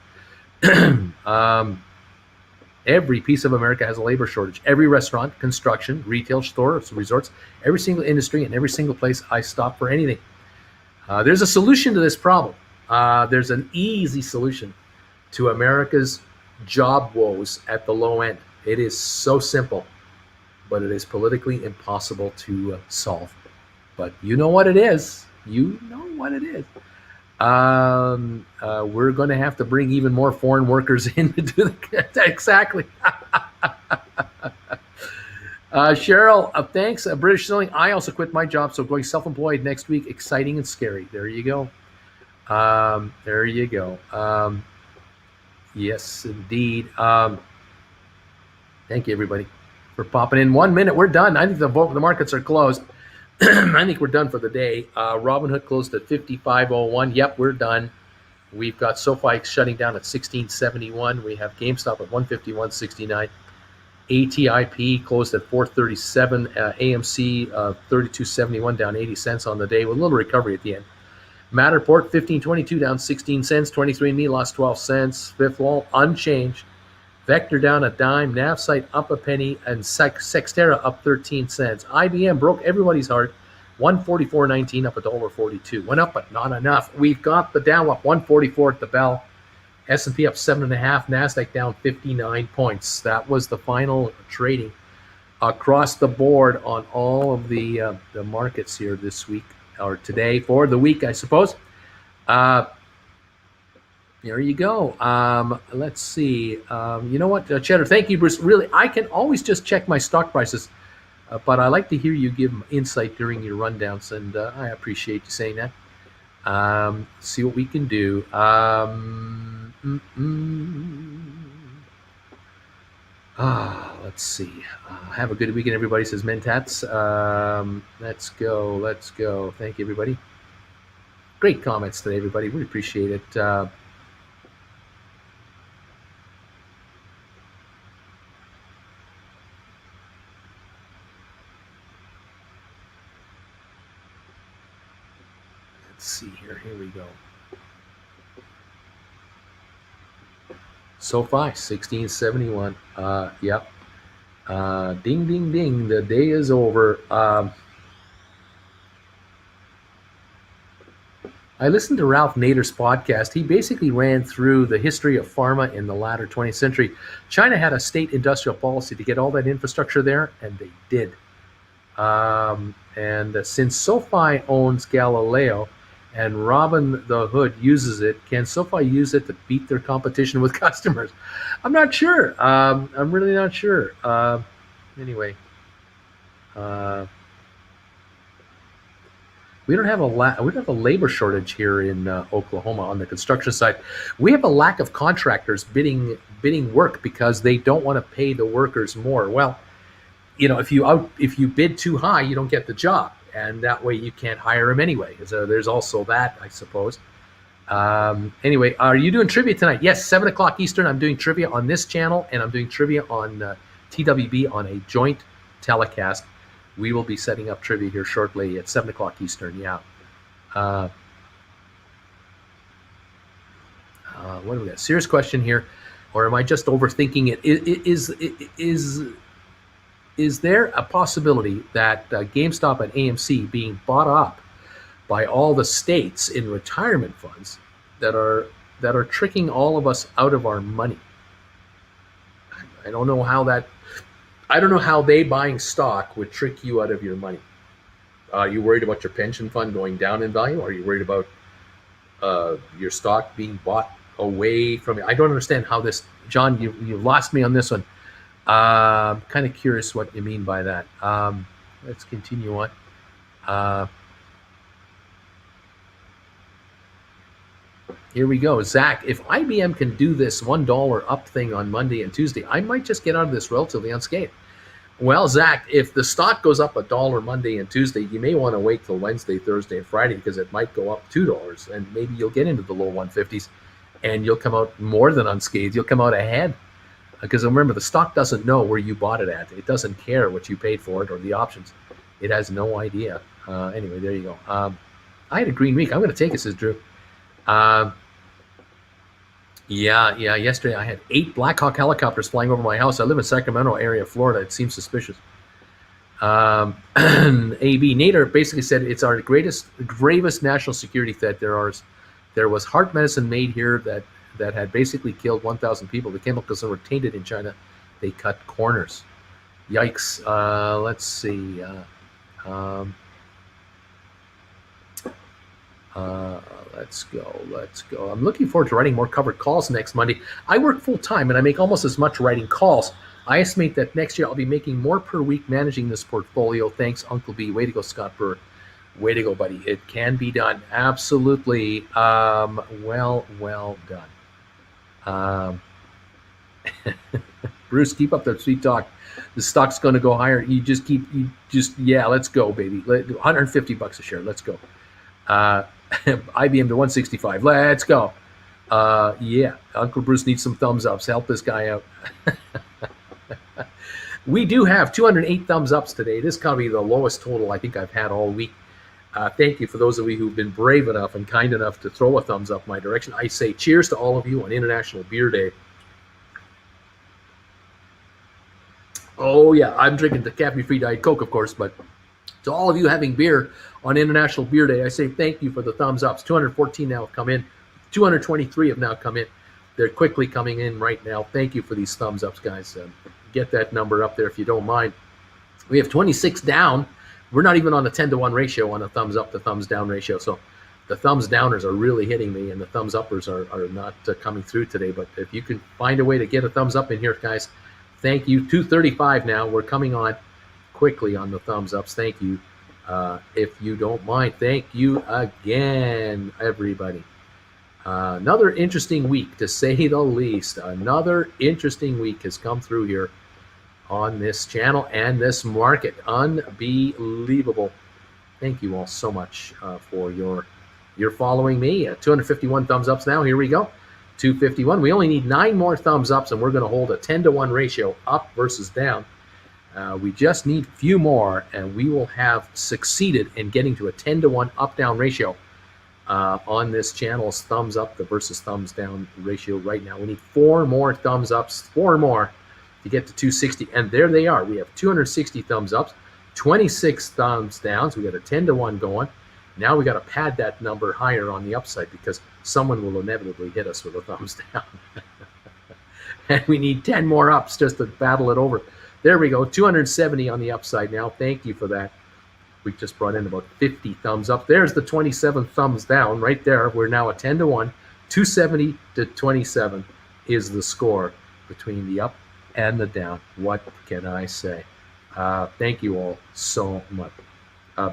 Every piece of America has a labor shortage. Every restaurant, construction, retail store, resorts, every single industry and every single place I stop for anything. There's a solution to this problem. There's an easy solution to America's job woes at the low end. It is so simple, but it is politically impossible to solve. But you know what it is. You know what it is. We're going to have to bring even more foreign workers in to do exactly. Cheryl, thanks. British Selling. I also quit my job, so going self-employed next week. Exciting and scary. There you go. There you go. Yes, indeed. Thank you, everybody, for popping in. 1 minute. We're done. I think the markets are closed. I think we're done for the day. Robinhood closed at 55.01. Yep, we're done. We've got SOFI shutting down at 16.71. We have GameStop at 151.69. ATIP closed at 437. AMC 32.71, down 80 cents on the day with a little recovery at the end. Matterport 15.22, down 16 cents. 23andMe lost 12 cents. Fifth Wall unchanged. Vector down a dime. Navsite up a penny, and Cyxtera up 13 cents. IBM broke everybody's heart. 144.19, up $1.42. Went up, but not enough. We've got the Dow up 144 at the bell. S&P up 7.5. Nasdaq down 59 points. That was the final trading across the board on all of the markets here this week, or today for the week, I suppose. There you go. Let's see. You know what, Cheddar? Thank you, Bruce. Really, I can always just check my stock prices, but I like to hear you give insight during your rundowns, and I appreciate you saying that. See what we can do. Let's see. Have a good weekend, everybody, says Mentats. Let's go. Let's go. Thank you, everybody. Great comments today, everybody. We appreciate it. Let's see here. Here we go. SOFI 16.71. Yep. Ding, ding, ding. The day is over. I listened to Ralph Nader's podcast. He basically ran through the history of pharma in the latter 20th century. China had a state industrial policy to get all that infrastructure there, and they did. And since SOFI owns Galileo and Robin the Hood uses it, can SOFI use it to beat their competition with customers? I'm not sure. I'm really not sure. Anyway. We don't have a labor shortage here in Oklahoma on the construction side. We have a lack of contractors bidding work because they don't want to pay the workers more. Well, you know, if you bid too high, you don't get the job, and that way you can't hire them anyway. So there's also that, I suppose. Anyway, are you doing trivia tonight? Yes, 7 o'clock Eastern. I'm doing trivia on this channel, and I'm doing trivia on TWB on a joint telecast. We will be setting up trivia here shortly at 7 o'clock Eastern. Yeah. What do we got? Serious question here, or am I just overthinking it? Is there a possibility that GameStop and AMC being bought up by all the states in retirement funds that are tricking all of us out of our money? I don't know how they buying stock would trick you out of your money. Are you worried about your pension fund going down in value? Are you worried about your stock being bought away from you? I don't understand how this, John, you lost me on this one. I'm kind of curious what you mean by that. Let's continue on. Here we go. Zach, if IBM can do this $1 up thing on Monday and Tuesday, I might just get out of this relatively unscathed. Well, Zach, if the stock goes up $1 Monday and Tuesday, you may want to wait till Wednesday, Thursday, and Friday because it might go up $2, and maybe you'll get into the low 150s, and you'll come out more than unscathed. You'll come out ahead because remember, the stock doesn't know where you bought it at. It doesn't care what you paid for it or the options. It has no idea. Anyway, there you go. I had a green week. I'm going to take it, says Drew. Yeah. Yesterday I had 8 Black Hawk helicopters flying over my house. I live in Sacramento area of Florida. It seems suspicious. AB Nader basically said it's our gravest national security threat. There was heart medicine made here that had basically killed 1,000 people. The chemicals that were tainted in China. They cut corners. Yikes. Let's see. Let's go. Let's go. I'm looking forward to writing more covered calls next Monday. I work full time and I make almost as much writing calls. I estimate that next year I'll be making more per week managing this portfolio. Thanks, Uncle B. Way to go, Scott Brewer. Way to go, buddy. It can be done. Absolutely. Well done. Bruce, keep up that sweet talk. The stock's going to go higher. Yeah, let's go, baby. $150 a share. Let's go. IBM to 165. Let's go. Yeah, Uncle Bruce needs some thumbs ups. Help this guy out. We do have 208 thumbs ups today. This is probably the lowest total I think I've had all week. Thank you for those of you who've been brave enough and kind enough to throw a thumbs up my direction. I say cheers to all of you on International Beer Day. Oh, yeah, I'm drinking the caffeine-free Diet Coke, of course, but to all of you having beer on International Beer Day, I say thank you for the thumbs ups. 214 now have come in. 223 have now come in. They're quickly coming in right now. Thank you for these thumbs ups, guys. Get that number up there if you don't mind. We have 26 down. We're not even on a 10-to-1 ratio on a thumbs up to thumbs down ratio. So the thumbs downers are really hitting me, and the thumbs uppers are not coming through today. But if you can find a way to get a thumbs up in here, guys, thank you. 235 now. We're coming on quickly on the thumbs ups. Thank you. If you don't mind, thank you again, everybody. Another interesting week, to say the least. Another interesting week has come through here on this channel and this market. Unbelievable. Thank you all so much for your following me. 251 thumbs ups now. Here we go. 251. We only need 9 more thumbs ups, and we're going to hold a 10-to-1 ratio up versus down. We just need a few more, and we will have succeeded in getting to a 10-to-1 up-down ratio on this channel's thumbs up versus thumbs down ratio right now. We need 4 more thumbs ups, 4 more to get to 260, and there they are. We have 260 thumbs ups, 26 thumbs downs. We got a 10-to-1 going. Now we got to pad that number higher on the upside because someone will inevitably hit us with a thumbs down. And we need 10 more ups just to battle it over. There we go, 270 on the upside now. Thank you for that. We just brought in about 50 thumbs up. There's the 27 thumbs down right there. We're now a 10-to-1. 270 to 27 is the score between the up and the down. What can I say? Thank you all so much.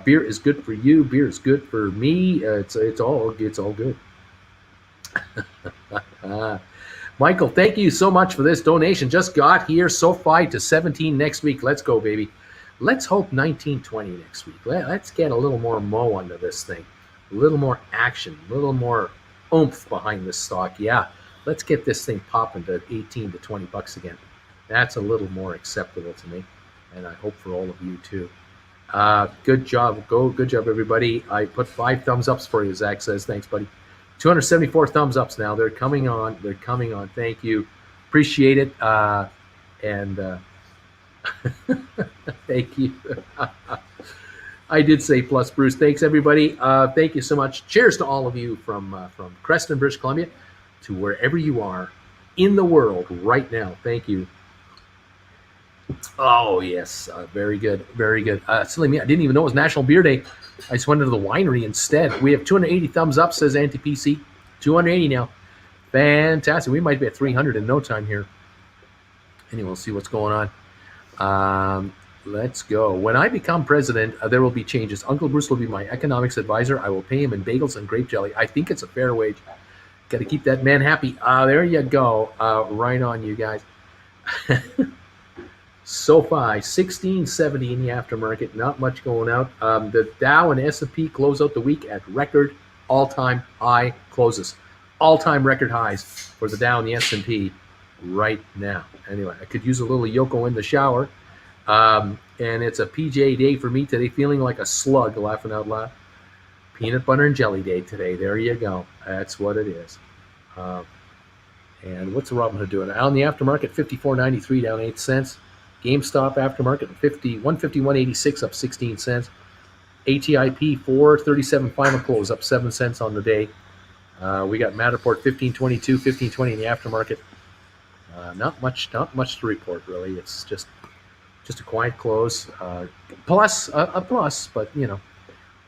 Beer is good for you. Beer is good for me. It's all good. Michael, thank you so much for this donation. Just got here. SOFI to 17 next week. Let's go, baby. Let's hope 1920 next week. Let's get a little more mo under this thing. A little more action. A little more oomph behind this stock. Yeah, let's get this thing popping to 18 to 20 bucks again. That's a little more acceptable to me. And I hope for all of you too. Good job. Good job, everybody. I put 5 thumbs ups for you, Zach says. Thanks, buddy. 274 thumbs ups now. They're coming on. They're coming on. Thank you. Appreciate it. Thank you. I did say plus, Bruce. Thanks, everybody. Thank you so much. Cheers to all of you from Creston, British Columbia, to wherever you are in the world right now. Thank you. Oh, yes. Very good. Very good. Silly me. I didn't even know it was National Beer Day. I just went into the winery instead. We have 280 thumbs up, says Anti-PC. 280 now. Fantastic. We might be at 300 in no time here. Anyway, we'll see what's going on. Let's go. When I become president, there will be changes. Uncle Bruce will be my economics advisor. I will pay him in bagels and grape jelly. I think it's a fair wage. Got to keep that man happy. There you go. Right on, you guys. SOFI 1670 in the aftermarket. Not much going out. The Dow and S&P close out the week at record all-time high closes. All-time record highs for the Dow and the S&P right now. Anyway, I could use a little Yoko in the shower. And it's a PJ day for me today, feeling like a slug, laughing out loud. Peanut butter and jelly day today. There you go. That's what it is. And what's the Robinhood doing? Out in the aftermarket, 54.93 down 8 cents. GameStop aftermarket, 151.86 up 16 cents. ATIP 437 final close up 7 cents on the day. We got Matterport 15.20 in the aftermarket. Not much to report really. It's just a quiet close. A plus, but you know,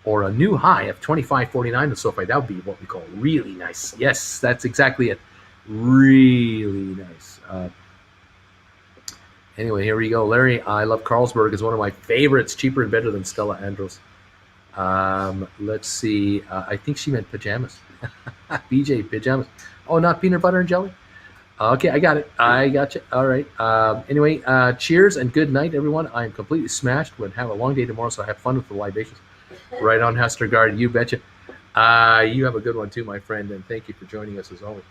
or a new high of 25.49 in SoFi. That would be what we call really nice. Yes, that's exactly it. Really nice. Anyway, here we go. Larry, I love Carlsberg. Is one of my favorites. Cheaper and better than Stella Andros. Let's see. I think she meant pajamas. BJ, pajamas. Oh, not peanut butter and jelly? Okay, I got it. I got you. All right. Anyway, cheers and good night, everyone. I am completely smashed. Would have a long day tomorrow, so have fun with the libations. Right on, Hestergaard. You betcha. You have a good one too, my friend, and thank you for joining us as always.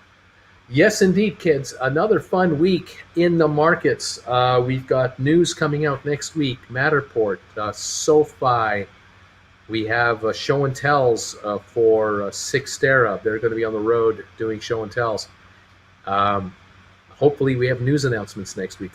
Yes, indeed, kids. Another fun week in the markets. We've got news coming out next week. Matterport, SoFi. We have show and tells for Cyxtera. They're going to be on the road doing show and tells. Hopefully, we have news announcements next week.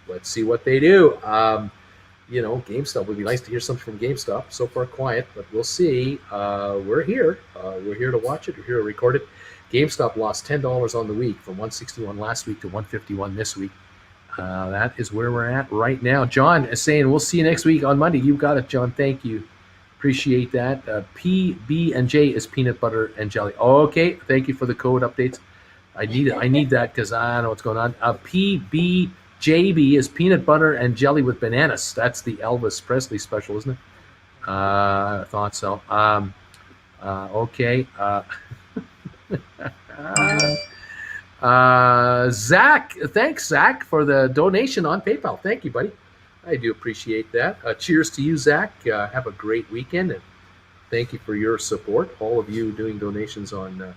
Let's see what they do. GameStop would be nice to hear something from GameStop. So far, quiet, but we'll see. We're here. We're here to watch it. We're here to record it. GameStop lost $10 on the week from 161 last week to 151 this week. That is where we're at right now. John is saying we'll see you next week on Monday. You got it, John. Thank you. Appreciate that. P, B, and J is peanut butter and jelly. Okay. Thank you for the code updates. I need it. I need that because I don't know what's going on. P, B, JB is peanut butter and jelly with bananas. That's the Elvis Presley special, isn't it? I thought so. Okay. Zach, thanks, Zach, for the donation on PayPal. Thank you, buddy. I do appreciate that. Cheers to you, Zach. Have a great weekend, and thank you for your support. All of you doing donations on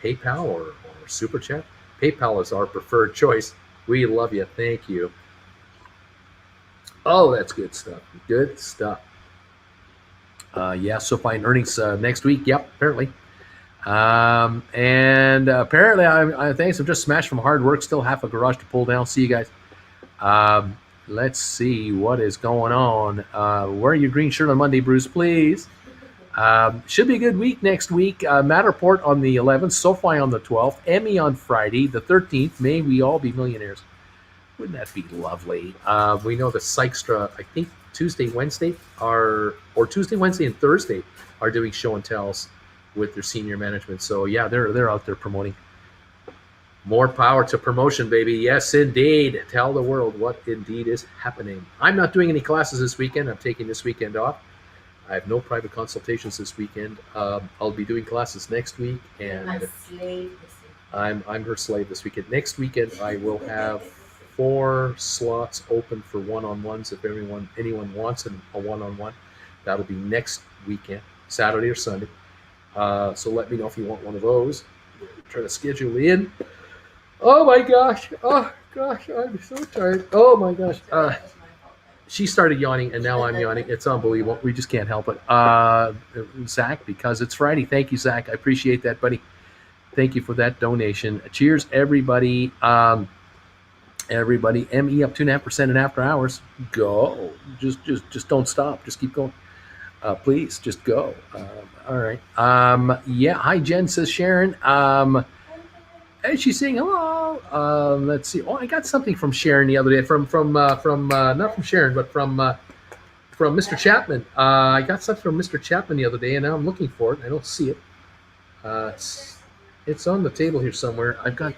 PayPal or Super Chat. PayPal is our preferred choice. We love you. Thank you. Oh, that's good stuff. Good stuff. SoFi earnings next week. Yep, apparently. And apparently, I thanks. I'm just smashed from hard work. Still half a garage to pull down. See you guys. Let's see what is going on. Wear your green shirt on Monday, Bruce, please. Should be a good week next week. Matterport on the 11th, SoFi on the 12th, Emmy on Friday, the 13th. May we all be millionaires. Wouldn't that be lovely? We know the CYXT, I think Tuesday, Wednesday, or Tuesday, Wednesday, and Thursday are doing show and tells with their senior management. So yeah, they're out there promoting. More power to promotion, baby. Yes, indeed. Tell the world what indeed is happening. I'm not doing any classes this weekend. I'm taking this weekend off. I have no private consultations this weekend. I'll be doing classes next week, and I'm slave this week. I'm her slave this weekend. Next weekend, I will have 4 slots open for one-on-ones if anyone wants a one-on-one. That'll be next weekend, Saturday or Sunday. So let me know if you want one of those. Try to schedule in. Oh my gosh! Oh gosh, I'm so tired. Oh my gosh! She started yawning, and now I'm yawning. It's unbelievable. We just can't help it. Zach, because it's Friday. Thank you, Zach. I appreciate that, buddy. Thank you for that donation. Cheers, everybody. Everybody, ME up 2.5% in after hours. Go. Just don't stop. Just keep going. Please, just go. All right. Hi, Jen, says Sharon. And she's saying hello. Let's see. Oh, I got something from Sharon the other day. From not from Sharon, but from Mr. Chapman. I got something from Mr. Chapman the other day, and now I'm looking for it. I don't see it. It's on the table here somewhere. I've got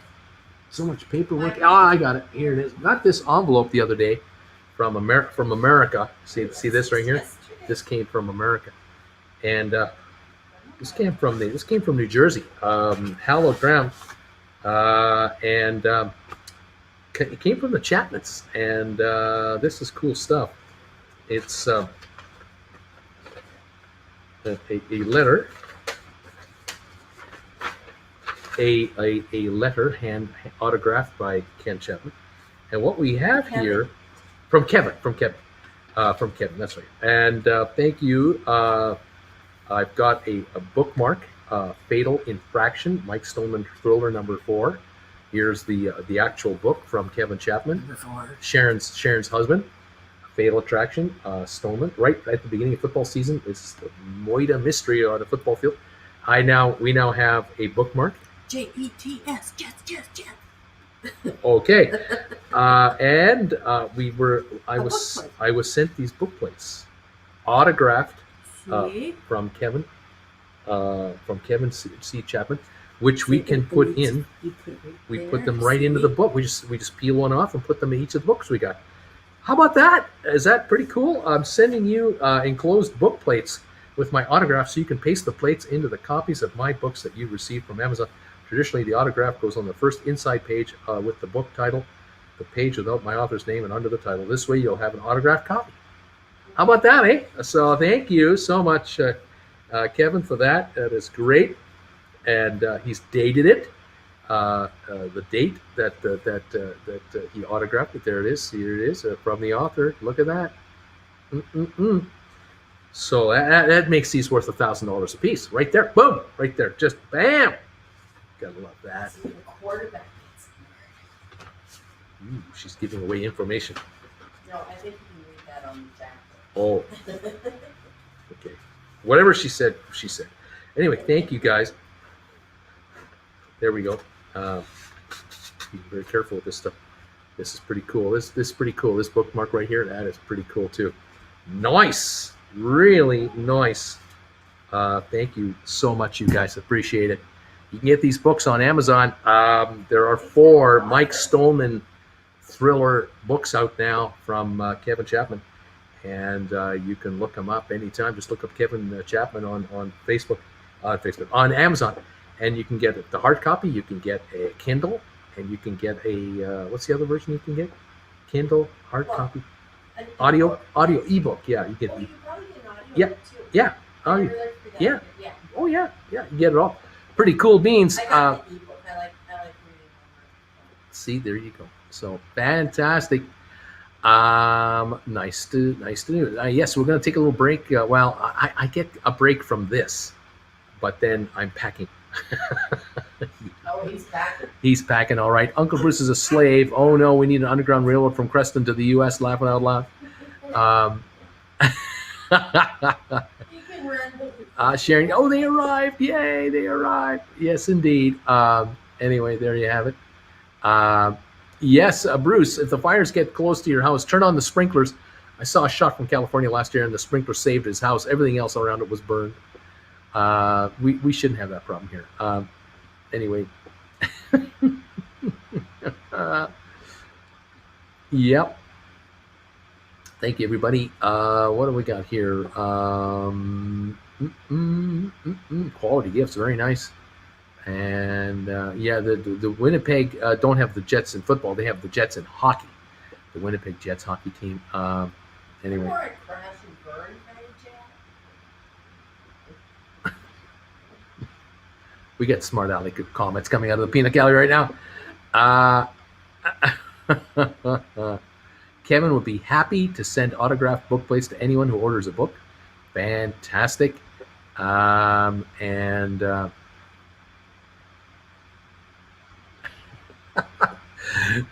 so much paperwork. Oh, I got it. Here it is. Got this envelope the other day from America. See this right here? This came from America, and this came from New Jersey. Hallowed ground. And it came from the Chapmans, and this is cool stuff. It's a letter, a letter hand autographed by Ken Chapman, and what we have here from Kevin. That's right. And thank you. I've got a bookmark. Fatal Infraction, Mike Stoneman thriller number 4. Here's the actual book from Kevin Chapman. Number 4. Sharon's husband. Fatal Attraction, Stoneman. Right at the beginning of football season, it's the Moida mystery on the football field. We now have a bookmark. JETS, Jets. Okay, and I was sent these book plates, autographed from Kevin C. Chapman, which we can put in. We put them right into the book. We just peel one off and put them in each of the books we got. How about that? Is that pretty cool? I'm sending you enclosed book plates with my autograph, so you can paste the plates into the copies of my books that you received from Amazon. Traditionally, the autograph goes on the first inside page with the book title, the page without my author's name, and under the title. This way, you'll have an autographed copy. How about that, eh? So thank you so much, Kevin, for that. That is great. And he's dated it. The date that he autographed it. There it is. Here it is from the author. Look at that. So that makes these worth $1,000 a piece. Right there. Boom. Right there. Just bam. Gotta love that. Ooh, she's giving away information. No, I think you can read that on the jacket. Oh. Okay. Whatever she said, she said. Anyway, thank you guys. There we go. Be very careful with this stuff. This is pretty cool. This is pretty cool. This bookmark right here, that is pretty cool too. Nice. Really nice. Thank you so much, you guys. Appreciate it. You can get these books on Amazon. There are 4 Mike Stolman thriller books out now from Kevin Chapman. And you can look them up anytime. Just look up Kevin Chapman on Facebook, on Amazon. And you can get the hard copy, you can get a Kindle, and you can get a, what's the other version you can get? Kindle, hard copy, audio, ebook. Yeah, you get. You can probably get an audio yeah, book too. yeah, Really yeah. Yeah. Oh yeah, yeah. You get it all. Pretty cool beans. I got the ebook. I like reading. See, there you go. So fantastic. Nice to do. Yes, we're going to take a little break. I get a break from this, but then I'm packing. Oh, he's packing. He's packing, all right. Uncle Bruce is a slave. Oh no, we need an underground railroad from Creston to the U.S. Laughing out loud. Sharing. Oh, they arrived! Yay, they arrived! Yes, indeed. Anyway, there you have it. Yes, Bruce. If the fires get close to your house, turn on the sprinklers. I saw a shot from California last year, and the sprinkler saved his house. Everything else around it was burned. We shouldn't have that problem here. Anyway. Yep. Thank you, everybody. What do we got here? Quality gifts, very nice. And yeah, the Winnipeg don't have the Jets in football. They have the Jets in hockey. The Winnipeg Jets hockey team. Anyway. We get smart aleck comments coming out of the peanut gallery right now. Kevin would be happy to send autographed book plates to anyone who orders a book. Fantastic.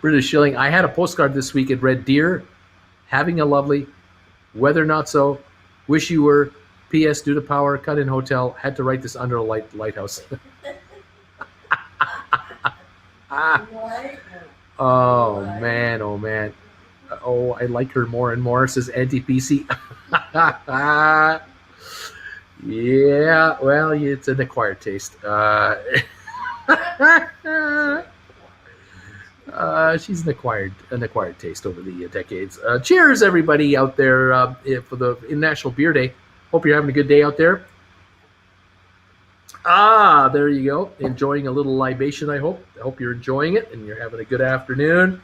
British Shilling. I had a postcard this week. It read, "Dear, having a lovely, weather not so, wish you were, P.S. due to power, cut in hotel, had to write this under a lighthouse." Oh man, oh man. Oh, I like her more and more, says Auntie PC. Yeah, well, it's an acquired taste. She's an acquired taste over the decades. Cheers, everybody out there for the International Beer Day. Hope you're having a good day out there. There you go. Enjoying a little libation, I hope. I hope you're enjoying it and you're having a good afternoon.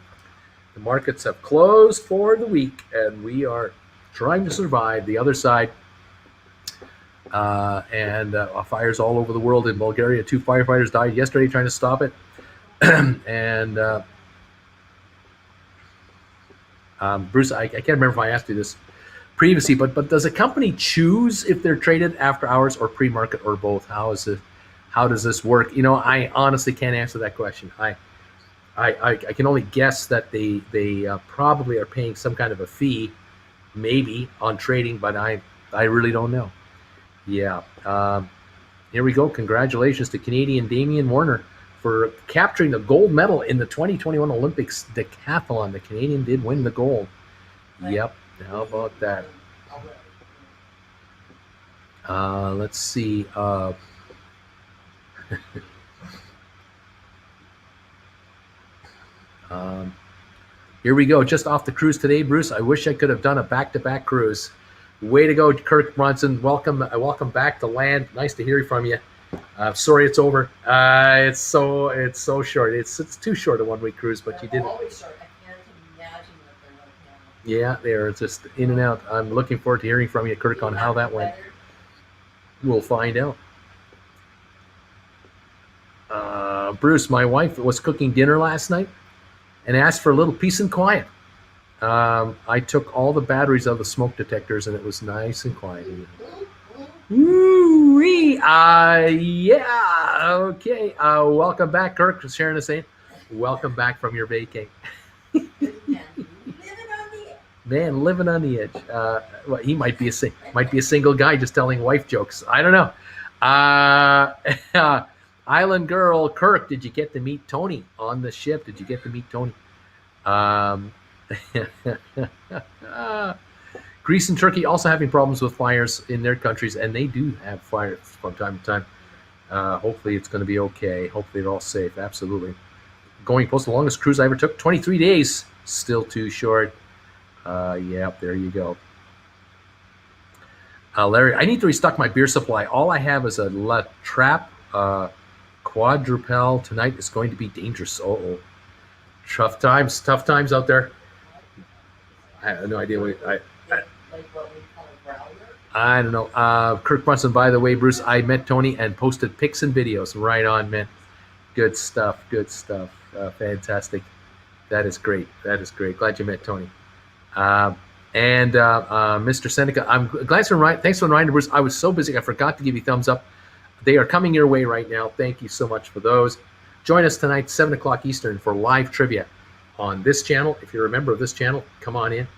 The markets have closed for the week, and we are trying to survive the other side. Fires all over the world. In Bulgaria, 2 firefighters died yesterday trying to stop it. And Bruce, I can't remember if I asked you this previously, but does a company choose if they're traded after hours or pre-market or both? How does this work? You know, I honestly can't answer that question. I can only guess that they probably are paying some kind of a fee, maybe on trading, but I really don't know. Yeah. Here we go. Congratulations to Canadian Damian Warner for capturing the gold medal in the 2021 Olympics decathlon. The Canadian did win the gold. Yep. How about that? Let's see. Um, Here we go. Just off the cruise today, Bruce. I wish I could have done a back-to-back cruise. Way to go, Kirk Brunson. Welcome back to land. Nice to hear from you. Sorry it's over. It's so short. It's too short a 1 week cruise, but you did it. Always short. I can't imagine what they're like now. Yeah, they're just in and out. I'm looking forward to hearing from you, Kirk, on how that went. We'll find out. Bruce, my wife was cooking dinner last night and asked for a little peace and quiet. I took all the batteries out of the smoke detectors, and it was nice and quiet. Woo-wee! Yeah, okay. Welcome back, Kirk. Sharon is saying, welcome back from your vacay. Man, living on the edge. Well, he might be a single guy just telling wife jokes. I don't know. Island girl, Kirk, did you get to meet Tony on the ship? Did you get to meet Tony? Greece and Turkey also having problems with fires in their countries, and they do have fires from time to time. Hopefully it's going to be okay. Hopefully they're all safe. Absolutely. Going post, the longest cruise I ever took, 23 days. Still too short. Yeah, there you go. Larry, I need to restock my beer supply. All I have is a La Trappe quadrupel. Tonight is going to be dangerous. Oh, tough times out there. I have no idea what like what we call a growler. I don't know. Kirk Brunson, by the way, Bruce, I met Tony and posted pics and videos. Right on, man. Good stuff. Fantastic. That is great. Glad you met Tony. And Mr. Seneca, I'm glad thanks for reminding, Bruce. I was so busy, I forgot to give you thumbs up. They are coming your way right now. Thank you so much for those. Join us tonight, 7 o'clock Eastern, for live trivia on this channel. If you're a member of this channel, come on in.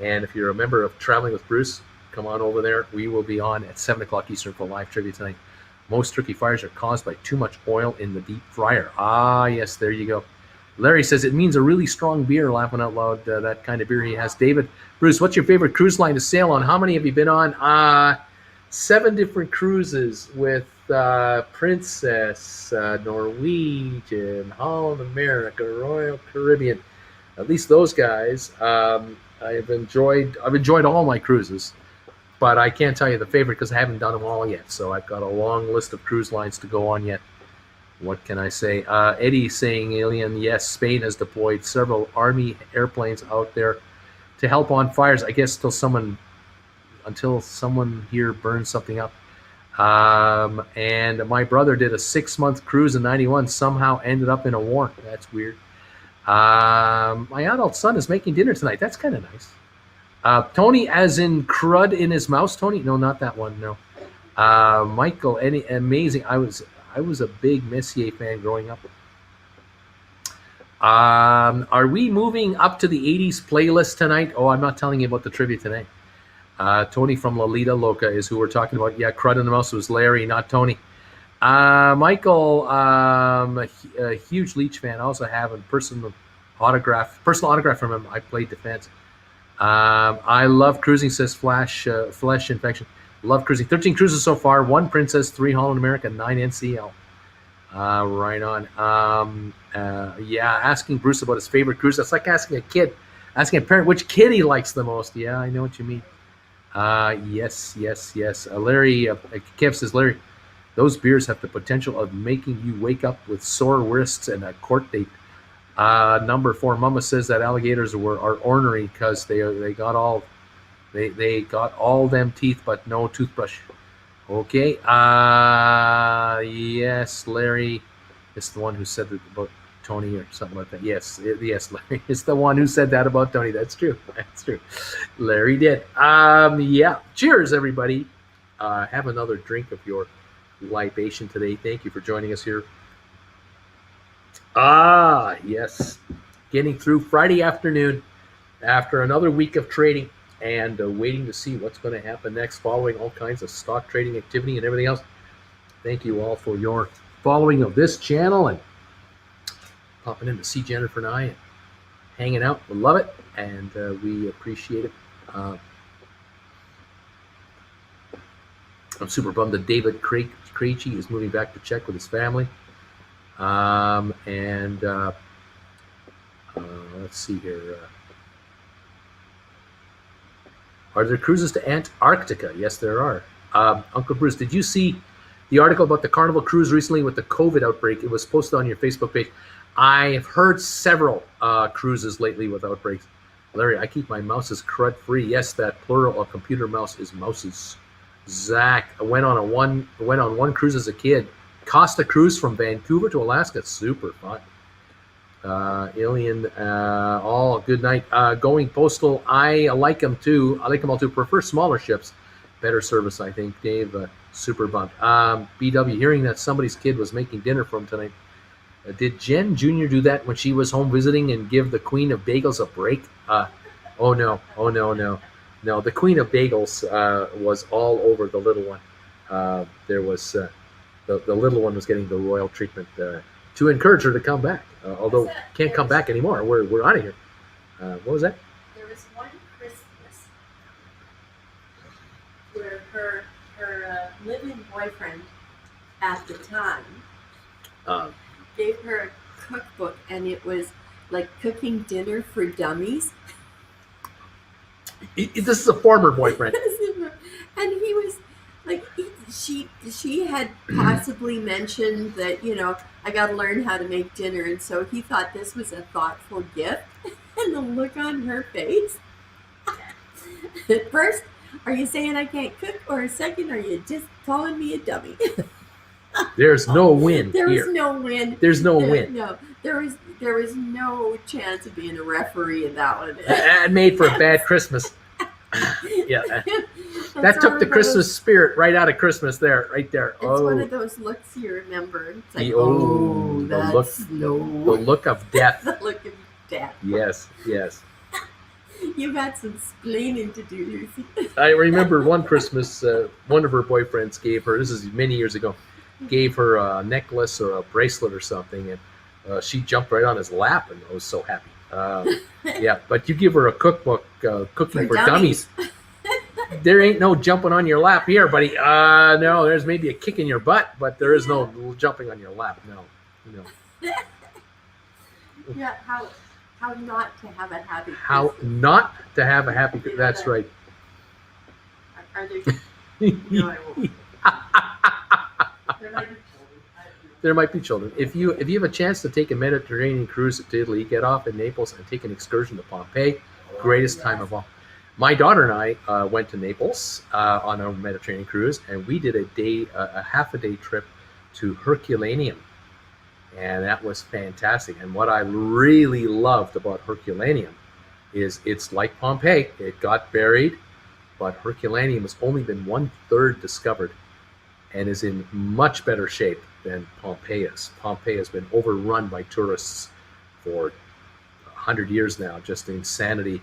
And if you're a member of Traveling with Bruce, come on over there. We will be on at 7 o'clock Eastern for live trivia tonight. Most turkey fires are caused by too much oil in the deep fryer. Ah, yes, there you go. Larry says it means a really strong beer, laughing out loud, that kind of beer he has. David, Bruce, what's your favorite cruise line to sail on? How many have you been on? 7 different cruises with Princess, Norwegian, Holland America, Royal Caribbean. At least those guys. I've enjoyed all my cruises, but I can't tell you the favorite because I haven't done them all yet. So I've got a long list of cruise lines to go on yet. What can I say? Eddie saying, Alien, yes, Spain has deployed several Army airplanes out there to help on fires. I guess until someone here burns something up. And my brother did a 6-month cruise in 91, somehow ended up in a war. That's weird. My adult son is making dinner tonight. That's kind of nice. Tony, as in crud in his mouse, Tony? No, not that one, no. Michael, amazing. I was a big Messier fan growing up. Are we moving up to the 80s playlist tonight? Oh, I'm not telling you about the trivia tonight. Tony from Lolita Loca is who we're talking about. Yeah, crud in the mouse was Larry, not Tony. Michael, a huge Leach fan. I also have a personal autograph from him. I played defense. I love cruising, says Flesh Infection. Love cruising. 13 cruises so far. 1 Princess, 3 Holland America, 9 NCL. Right on. Yeah, asking Bruce about his favorite cruise. That's like asking a parent which kid he likes the most. Yeah, I know what you mean. Yes. Larry, Kev says, Larry, those beers have the potential of making you wake up with sore wrists and a court date. Number 4, Mama says that alligators are ornery because they got all them teeth but no toothbrush. Okay. Yes, Larry is the one who said that about Tony or something like that. Yes, Larry is the one who said that about Tony. That's true. Larry did. Yeah. Cheers, everybody. Have another drink of your libation today. Thank you for joining us here. Yes. Getting through Friday afternoon after another week of trading and waiting to see what's going to happen next, following all kinds of stock trading activity and everything else. Thank you all for your following of this channel and popping in to see Jennifer and I and hanging out. We love it, and we appreciate it. I'm super bummed that David Krejci is moving back to Czech with his family. And let's see here. Are there cruises to Antarctica? Yes, there are. Uncle Bruce, did you see the article about the Carnival cruise recently with the COVID outbreak? It was posted on your Facebook page. I have heard several cruises lately with outbreaks. Larry, I keep my mouses crud free. Yes, that plural of computer mouse is mouses. Zach, I went on one cruise as a kid. Costa Cruise from Vancouver to Alaska. Super fun. Alien, all good night. Going postal, I like them too. I like them all too. Prefer smaller ships. Better service, I think. Dave, super bummed. BW, hearing that somebody's kid was making dinner for him tonight. Did Jen Jr. do that when she was home visiting and give the Queen of Bagels a break? Oh no. No, the Queen of Bagels was all over the little one. There was the little one was getting the royal treatment to encourage her to come back. Although can't come back anymore. We're out of here. What was that? There was one Christmas where her living boyfriend at the time gave her a cookbook, and it was like cooking dinner for dummies. This is a former boyfriend. And he was like, she had possibly mentioned that, I got to learn how to make dinner. And so he thought this was a thoughtful gift. And the look on her face. First, are you saying I can't cook? Or second, are you just calling me a dummy? There's no win there here. Was no win. There's no win. No, there was no chance of being a referee in that one. That made for a bad Christmas. Yeah, that took the Christmas spirit right out of Christmas there, right there. It's one of those looks you remember. It's like, the look of death. The look of death. Yes. You got some splaining to do, Lucy. I remember one Christmas, one of her boyfriends gave her, this is many years ago, gave her a necklace or a bracelet or something, and she jumped right on his lap and was so happy. Yeah, but you give her a cookbook, Cooking for Dummies. There ain't no jumping on your lap here, buddy. No, there's maybe a kick in your butt, but there is no jumping on your lap. No. Yeah, how not to have a happy Christmas. How not to have a happy Christmas. That's right. Are there... No, I won't. There might be children. If you have a chance to take a Mediterranean cruise to Italy, get off in Naples and take an excursion to Pompeii. Greatest time of all. My daughter and I went to Naples on a Mediterranean cruise, and we did a half a day trip to Herculaneum, and that was fantastic. And what I really loved about Herculaneum is it's like Pompeii. It got buried, but Herculaneum has only been 1/3 discovered and is in much better shape than Pompeii is. Pompeii has been overrun by tourists for 100 years now, just insanity.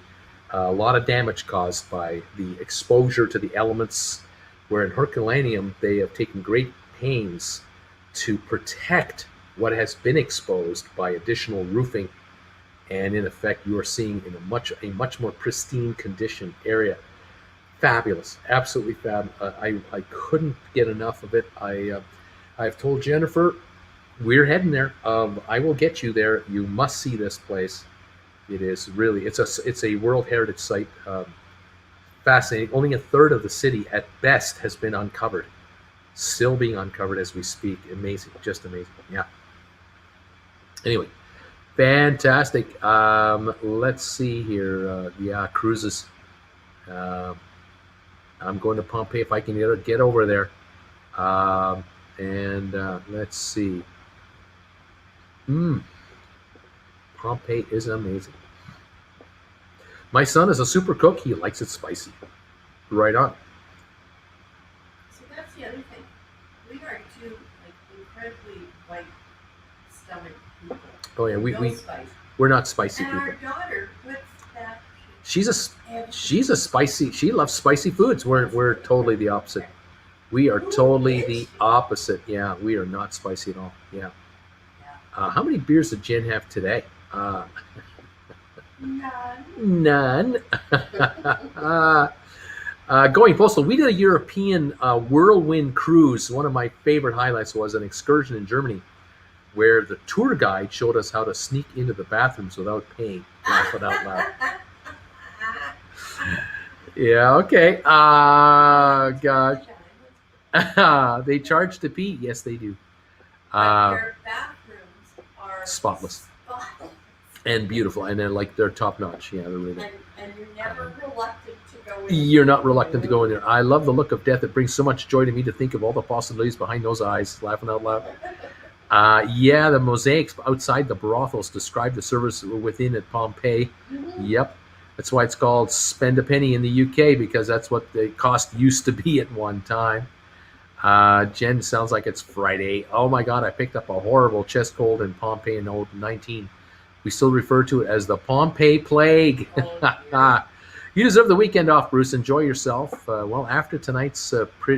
A lot of damage caused by the exposure to the elements, where in Herculaneum they have taken great pains to protect what has been exposed by additional roofing, and in effect you are seeing in a much more pristine condition area. Fabulous, absolutely fab. I couldn't get enough of it. I've told Jennifer we're heading there. I will get you there. You must see this place. It is really, it's a World Heritage Site. Fascinating. Only 1/3 of the city at best has been uncovered. Still being uncovered as we speak. Amazing, just amazing. Yeah. Anyway, fantastic. Let's see here. Cruises. I'm going to Pompeii if I can get over there. Let's see. Pompeii is amazing. My son is a super cook. He likes it spicy. Right on. So that's the other thing. We are two incredibly white-stomached people. Oh yeah, we're not spicy and people. And our daughter puts that. She's a spicy. She loves spicy foods. We're totally the opposite. We are totally the opposite. Yeah, we are not spicy at all. Yeah. How many beers did Jen have today? None. Going postal, we did a European whirlwind cruise. One of my favorite highlights was an excursion in Germany where the tour guide showed us how to sneak into the bathrooms without paying. Laughing out loud. Yeah, okay. God. They charge to pee. Yes, they do. Their bathrooms are Spotless and beautiful, and they're top notch. Yeah, they're really nice. And you're never reluctant to go in. You're not reluctant to go in there. I love the look of death. It brings so much joy to me to think of all the possibilities behind those eyes. Laughing out loud. Yeah, the mosaics outside the brothels describe the service within at Pompeii. Mm-hmm. Yep. That's why it's called Spend a Penny in the UK, because that's what the cost used to be at one time. Jen, sounds like it's Friday. Oh my God, I picked up a horrible chest cold in Pompeii in 2019. We still refer to it as the Pompeii Plague. Oh, You deserve the weekend off, Bruce. Enjoy yourself. Well, after tonight's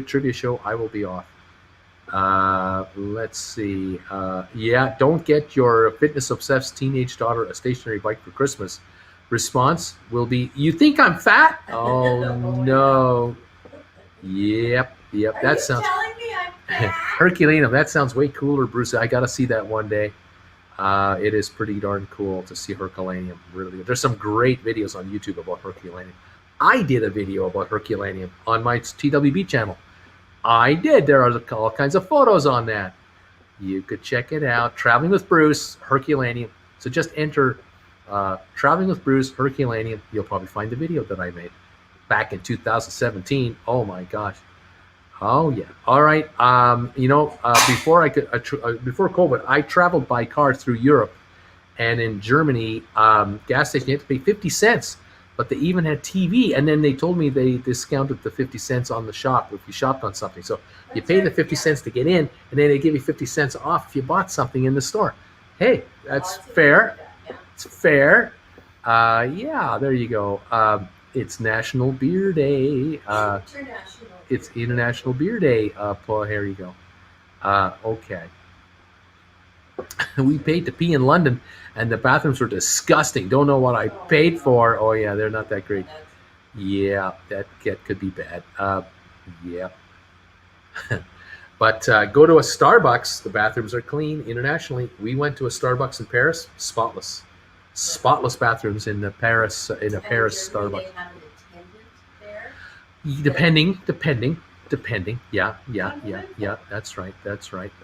trivia show, I will be off. Let's see. Yeah, don't get your fitness-obsessed teenage daughter a stationary bike for Christmas. Response will be, you think I'm fat? Oh, no. Yep. That sounds... telling me I'm fat? Herculaneum, that sounds way cooler, Bruce. I got to see that one day. It is pretty darn cool to see Herculaneum. Really, there's some great videos on YouTube about Herculaneum. I did a video about Herculaneum on my TWB channel. I did. There are all kinds of photos on that. You could check it out. Traveling with Bruce, Herculaneum. So just enter Traveling with Bruce, Herculaneum. You'll probably find the video that I made back in 2017. Oh my gosh. Oh yeah. All right. Before COVID, I traveled by car through Europe, and in Germany, gas station you had to pay 50 cents, but they even had TV. And then they told me they discounted the 50 cents on the shop if you shopped on something. So you pay the 50 cents to get in, and then they give you 50 cents off if you bought something in the store. Hey, that's fair. It's fair. Yeah. There you go. It's National Beer Day. It's International Beer Day. Paul, here you go. Okay. We paid to pee in London, and the bathrooms were disgusting. Don't know what I paid for. Oh, yeah, they're not that great. Yeah, that could be bad. Yeah. But go to a Starbucks. The bathrooms are clean internationally. We went to a Starbucks in Paris. Spotless bathrooms in the Paris Paris Starbucks. They have an attendant there? Depending. Yeah. That's right.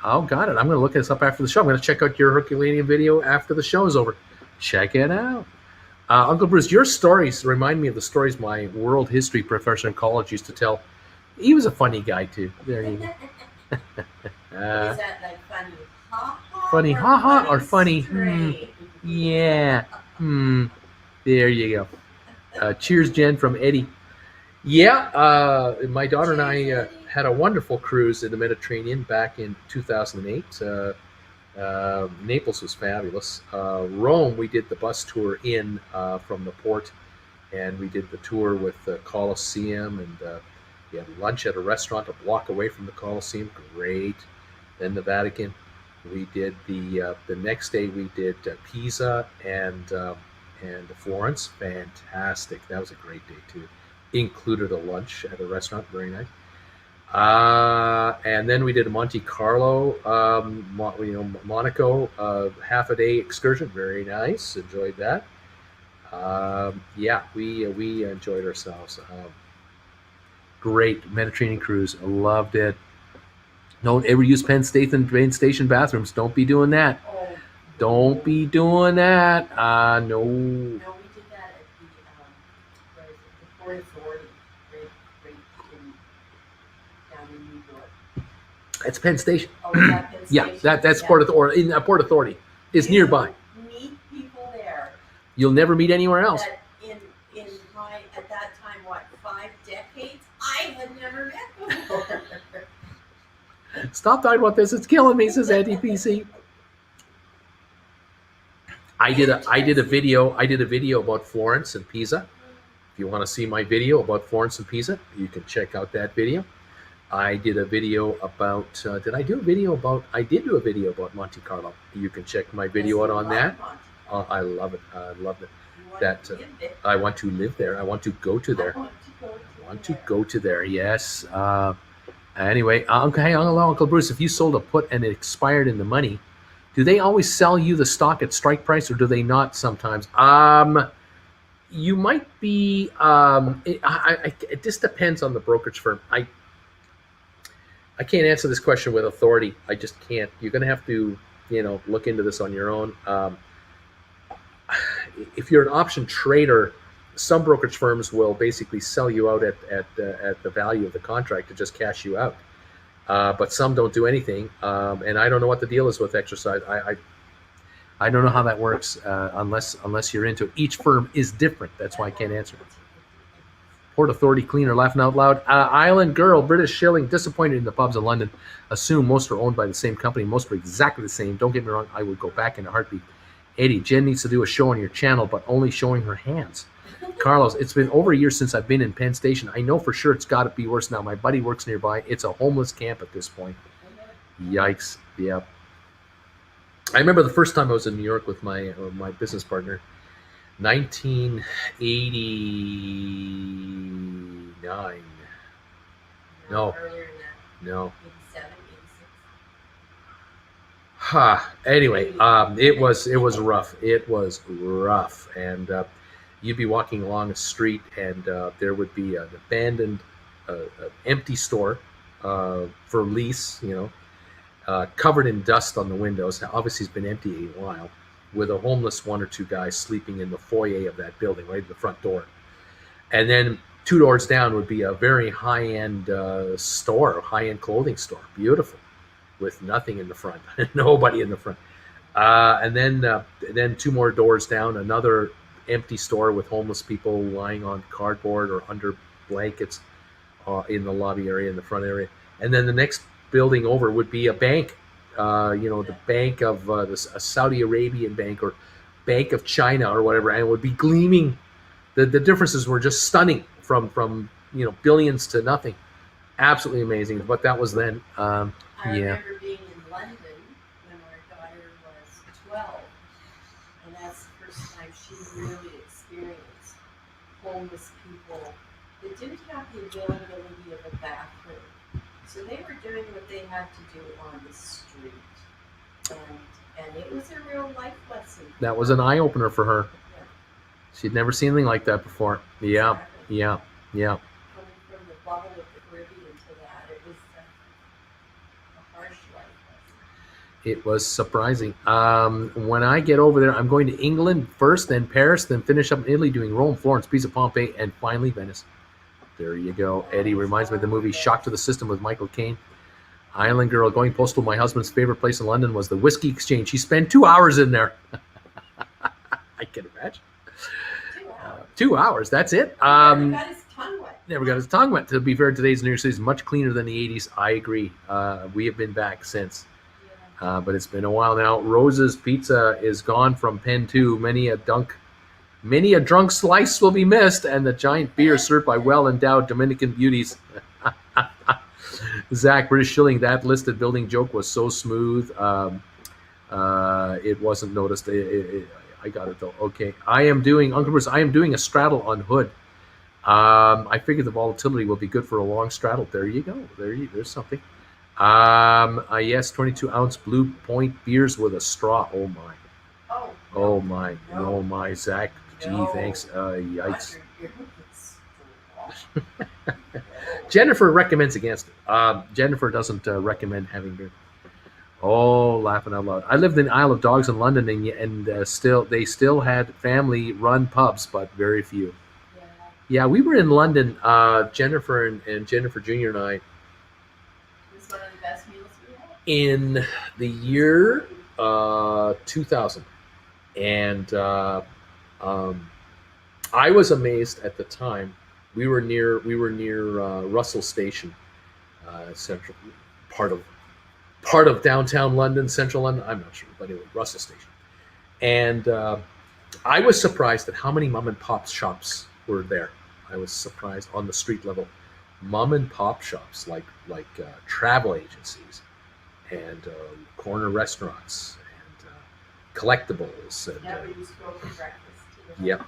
Oh, got it. I'm going to look this up after the show. I'm going to check out your Herculaneum video after the show is over. Check it out. Uncle Bruce, your stories remind me of the stories my world history professor in college used to tell. He was a funny guy too. There you go. Is that like funny ha-ha? Funny ha-ha or funny? straight? Yeah. There you go. Cheers, Jen, from Eddie. Yeah, my daughter and I had a wonderful cruise in the Mediterranean back in 2008. Naples was fabulous. Rome, we did the bus tour in from the port, and we did the tour with the Colosseum, and we had lunch at a restaurant a block away from the Colosseum. Great. Then the Vatican. We did the next day. We did Pisa and Florence. Fantastic. That was a great day too. Included a lunch at a restaurant. Very nice. And then we did a Monte Carlo, Monaco, half a day excursion. Very nice. Enjoyed that. Yeah, we enjoyed ourselves. Great Mediterranean cruise. Loved it. Don't ever use Penn Station bathrooms. Don't be doing that. Oh, Don't be doing that. No. no, we did that at the Port Authority, down in New York. That's Penn Station. Oh, is that Penn Yeah, Station? that's Yeah. Port Authority. Port Authority is nearby. Meet people there You'll never meet anywhere else. that in my, at that time, 5 decades, I had never met before. Stop talking about this. It's killing me, says Anti-PC. I did a video about Florence and Pisa. If you want to see my video about Florence and Pisa, you can check out that video. I did a video about I did do a video about Monte Carlo. You can check my video out on that. I love it. I love it. You want That to live there. I want to live there. I want to go to there. I want to go to Want to go to there? Yes. Anyway, Uncle Bruce, if you sold a put and it expired in the money, do they always sell you the stock at strike price, or do they not sometimes? You might be. It just depends on the brokerage firm. I can't answer this question with authority. I just can't. You're going to have to, look into this on your own. If you're an option trader, some brokerage firms will basically sell you out at the value of the contract to just cash you out. But some don't do anything, and I don't know what the deal is with exercise. I don't know how that works unless you're into it. Each firm is different. That's why I can't answer. Port Authority cleaner laughing out loud. Island Girl, British Shilling, disappointed in the pubs in London. Assume most are owned by the same company. Most are exactly the same. Don't get me wrong, I would go back in a heartbeat. Eddie, Jen needs to do a show on your channel, but only showing her hands. Carlos, it's been over a year since I've been in Penn Station. I know for sure it's got to be worse now. My buddy works nearby. It's a homeless camp at this point. Yikes. Yeah. I remember the first time I was in New York with my business partner, 1989. No. No. 87, 86. Anyway, it was rough. It was rough, and you'd be walking along a street, and there would be an abandoned, empty store for lease, covered in dust on the windows. Now, obviously, it's been empty a while, with a homeless one or two guys sleeping in the foyer of that building, right at the front door. And then 2 doors down would be a very high-end store, high-end clothing store, beautiful, with nothing in the front, nobody in the front. And then 2 more doors down, another empty store with homeless people lying on cardboard or under blankets in the lobby area, in the front area. And then the next building over would be a bank, the bank of a Saudi Arabian bank or Bank of China or whatever, and it would be gleaming. The differences were just stunning from billions to nothing. Absolutely amazing. But that was then. I remember being in London when our daughter was 12, and that's the first time she really experienced homeless people that didn't have the availability of a bathroom. So they were doing what they had to do on the street. And it was a real life lesson. That was an eye-opener for her. Yeah. She'd never seen anything like that before. Yeah, exactly. Yeah. Coming from the bubble of the Caribbean to that, it was a harsh life lesson. It was surprising. When I get over there, I'm going to England first, then Paris, then finish up in Italy, doing Rome, Florence, Pisa, Pompeii, and finally Venice. There you go. Eddie reminds me of the movie Shock to the System with Michael Caine. Island Girl, going postal. My husband's favorite place in London was the Whiskey Exchange. He spent 2 hours in there. I can imagine. 2 hours. That's it. Never got his tongue wet. Never got his tongue wet. To be fair, today's New York City is much cleaner than the 80s. I agree. We have been back since. But it's been a while now. Rose's Pizza is gone from Pen 2. Many a drunk slice will be missed, and the giant beer served by well-endowed Dominican beauties. Zach, British Shilling, that listed building joke was so smooth. It wasn't noticed. I got it, though. Okay. Uncle Bruce, I am doing a straddle on Hood. I figured the volatility will be good for a long straddle. There you go. There's something. Yes, 22-ounce Blue Point beers with a straw. Oh, my. Oh my. No. Oh, my, Zach. Gee, thanks. Yikes. Jennifer recommends against it. Jennifer doesn't recommend having beer. Oh, laughing out loud. I lived in Isle of Dogs in London, and they still had family-run pubs, but very few. Yeah, we were in London. Jennifer and Jennifer Jr. and I. It was one of the best meals we had. In the year 2000. And I was amazed at the time. We were near Russell Station, central part of downtown London, central London. I'm not sure, but anyway, Russell Station. And I was surprised at how many mom and pop shops were there. I was surprised on the street level, mom and pop shops like travel agencies and corner restaurants and collectibles. And, we used to go for breakfast. Yep.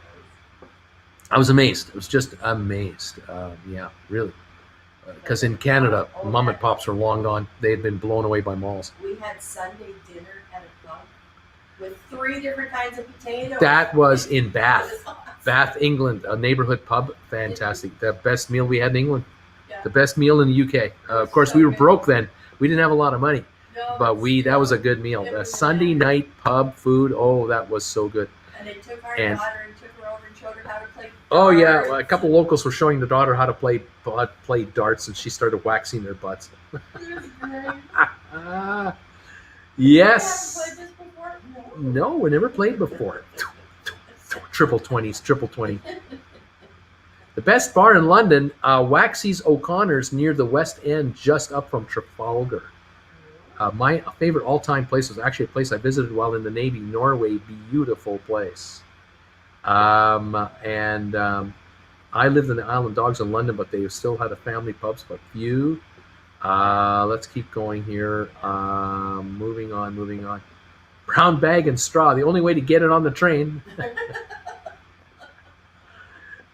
I was amazed. I was just amazed. Yeah, really. Because in Canada, mom and pops were long gone. They had been blown away by malls. We had Sunday dinner at a club with 3 different kinds of potatoes. That was in It Bath, was awesome. Bath, England, a neighborhood pub. Fantastic. The best meal we had in England. Yeah. The best meal in the UK. Of course, we were broke then. We didn't have a lot of money, No, but that was a good it meal. A was Sunday nice. night pub food. Oh, that was so good. And they took our And- daughter and took her over and showed her how to play. Oh yeah, darts. well, a couple locals were showing the daughter how to play darts, and she started waxing their butts. It was great. Ah, You yes. haven't played this before? No, we never played before. Triple 20s, triple 20. The best bar in London, Waxy's O'Connor's near the West End, just up from Trafalgar. My favorite all-time place was actually a place I visited while in the Navy, Norway. Beautiful place. And I lived in the Isle of Dogs in London, but they still had a family pubs, but few. Let's keep going here. Moving on. Brown bag and straw. The only way to get it on the train.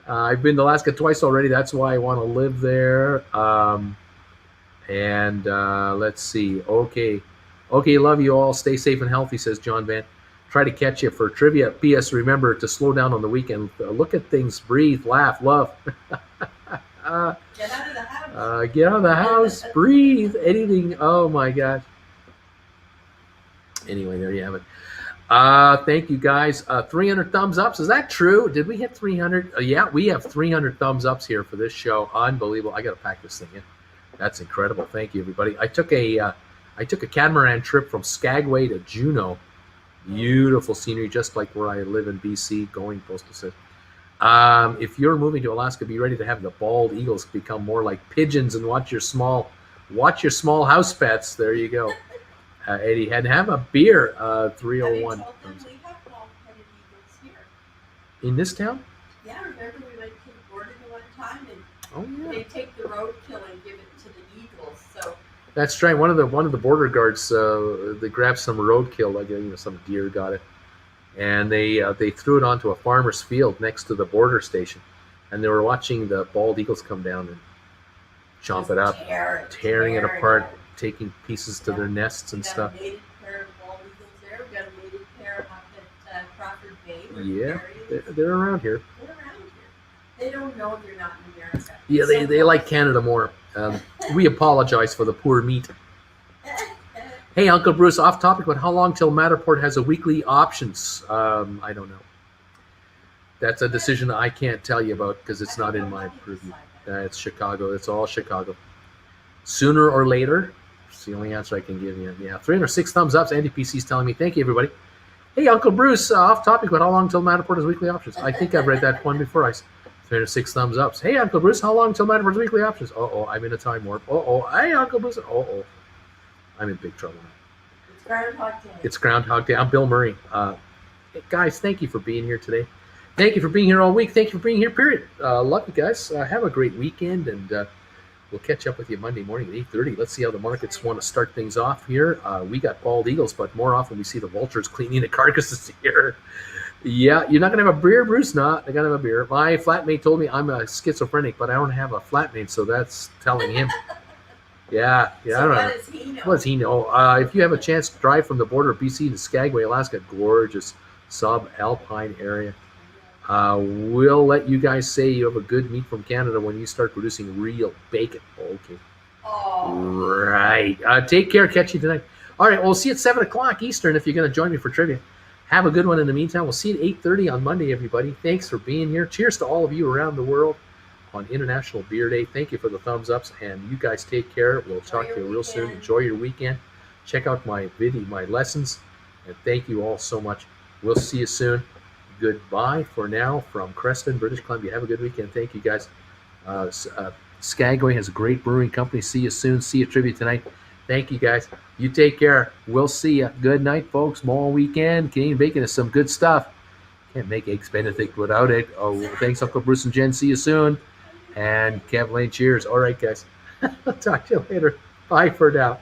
I've been to Alaska twice already. That's why I want to live there. Let's see. Okay, love you all. Stay safe and healthy, says John Van. Try to catch you for trivia. P.S. Remember to slow down on the weekend. Look at things. Breathe. Laugh. Love. Get out of the house. Get out of the house. Breathe. Anything. Oh, my gosh. Anyway, there you have it. Thank you, guys. 300 thumbs ups. Is that true? Did we hit 300? Yeah, we have 300 thumbs ups here for this show. Unbelievable. I got to pack this thing in. That's incredible. Thank you, everybody. I took a catamaran trip from Skagway to Juneau. Beautiful scenery, just like where I live in BC, going postal says. If you're moving to Alaska, be ready to have the bald eagles become more like pigeons and watch your small house pets. There you go. Eddie, and have a beer. 301. We have bald-headed eagles here. In this town? Yeah, remember we went to the border the one time and Oh yeah. they take the roadkill and give it to the eagles. So That's right. One of the border guards, they grabbed some roadkill, like some deer got it, and they threw it onto a farmer's field next to the border station, and they were watching the bald eagles come down and chomp it up, tearing it apart, taking pieces to their nests and stuff. We got a mated pair of bald eagles there. We got a mated pair up at Crawford Bay. Yeah, they're around here. They're around here. They don't know they're not in America. Yeah, they like Canada more. We apologize for the poor meat. Hey, Uncle Bruce, off topic, but how long till Matterport has a weekly options? I don't know. That's a decision I can't tell you about because it's not in my purview. It's Chicago. It's all Chicago. Sooner or later, it's the only answer I can give you. Yeah, 306 thumbs ups. Andy PC's telling me, thank you, everybody. Hey, Uncle Bruce, off topic, but how long till Matterport has weekly options? I think I've read that one before. 306 thumbs ups. Hey, Uncle Bruce, how long till Matterport's weekly options? I'm in a time warp. Hey, Uncle Bruce. I'm in big trouble now. It's Groundhog Day. It's Groundhog Day. I'm Bill Murray. Hey, guys, thank you for being here today. Thank you for being here all week. Thank you for being here, period. Love you guys. Have a great weekend, and we'll catch up with you Monday morning at 8:30. Let's see how the markets want to start things off here. We got bald eagles, but more often we see the vultures cleaning the carcasses here. Yeah, you're not going to have a beer, Bruce? No, they're going to have a beer. My flatmate told me I'm a schizophrenic, but I don't have a flatmate, so that's telling him. Yeah, I don't know. What does he know? What does he know? If you have a chance to drive from the border of BC to Skagway, Alaska, gorgeous subalpine area. We'll let you guys say you have a good meat from Canada when you start producing real bacon. Okay. Oh. Right. Take care. Catch you tonight. All right. We'll see you at 7 o'clock Eastern if you're going to join me for trivia. Have a good one in the meantime. We'll see you at 8:30 on Monday, everybody. Thanks for being here. Cheers to all of you around the world on International Beer Day. Thank you for the thumbs ups, and you guys take care. We'll talk to you real soon. Enjoy your weekend. Check out my lessons, and thank you all so much. We'll see you soon. Goodbye for now from Creston, British Columbia. Have a good weekend. Thank you, guys. Skagway has a great brewing company. See you soon. See you trivia tonight. Thank you, guys. You take care. We'll see you. Good night, folks. More weekend. Canadian bacon is some good stuff. Can't make eggs Benedict without it. Thanks, Uncle Bruce and Jen. See you soon. And Kev Lane, cheers. All right, guys. I'll talk to you later. Bye for now.